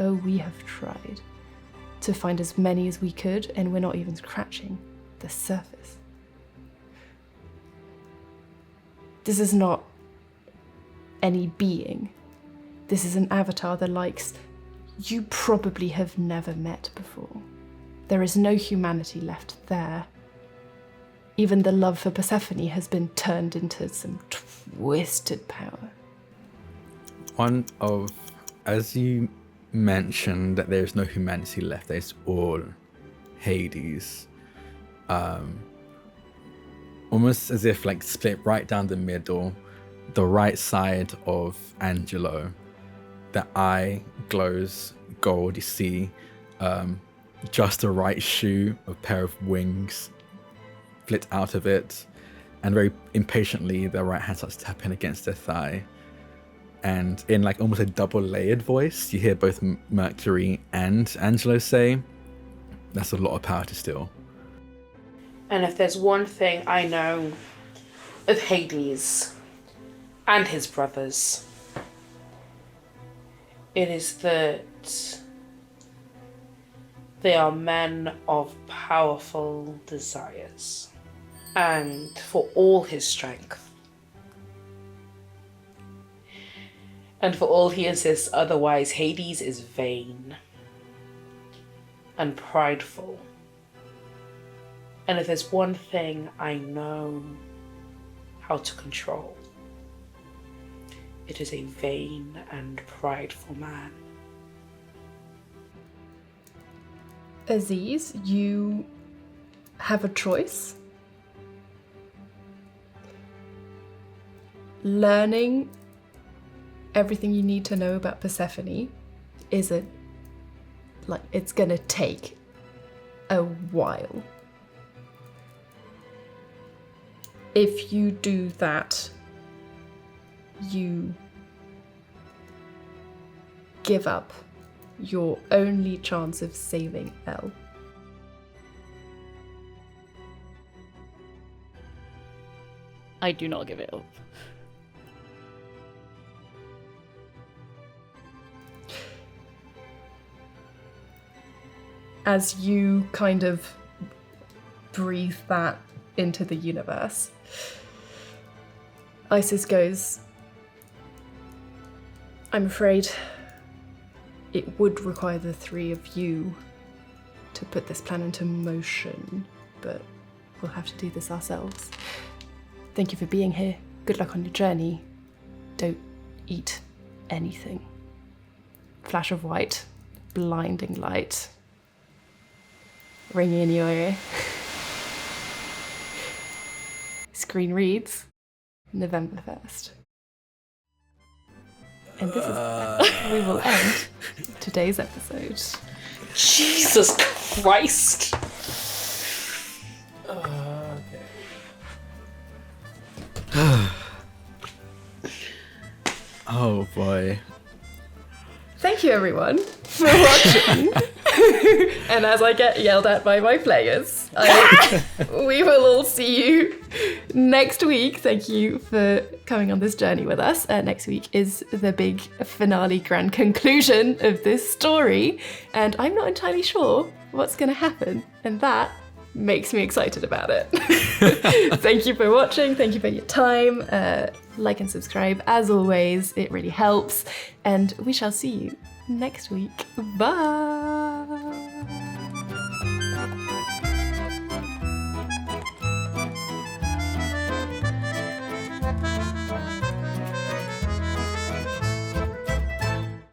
to find as many as we could, and we're not even scratching the surface. This is not any being. This is an avatar the likes you probably have never met before. There is no humanity left there. Even the love for Persephone has been turned into some twisted power. As you mentioned that there's no humanity left, there's all Hades. Almost as if like split right down the middle, the right side of Angelo, the eye glows gold. You see just the right shoe, a pair of wings flit out of it, and very impatiently the right hand starts tapping against their thigh. And in like almost a double layered voice, you hear both Mercury and Angelo say, "That's a lot of power to steal." And if there's one thing I know of Hades and his brothers, it is that they are men of powerful desires. And for all his strength, and for all he insists otherwise, Hades is vain and prideful. And if there's one thing I know how to control, it is a vain and prideful man. Aziz, you have a choice. Learning everything you need to know about Persephone it's gonna take a while. If you do that, you give up your only chance of saving Elle. I do not give it up. As you kind of breathe that into the universe, Isis goes, "I'm afraid it would require the three of you to put this plan into motion, but we'll have to do this ourselves. Thank you for being here. Good luck on your journey. Don't eat anything." Flash of white, blinding light, ringing in your ear. Screen reads, November 1st. And this is where we will end today's episode. Jesus Christ! Oh boy. Thank you everyone for watching. And as I get yelled at by my players, we will all see you next week. Thank you for coming on this journey with us. Next week is the big finale grand conclusion of this story, and I'm not entirely sure what's going to happen, and that makes me excited about it. Thank you for watching. Thank you for your time. Like and subscribe as always. It really helps, and we shall see you next week. Bye.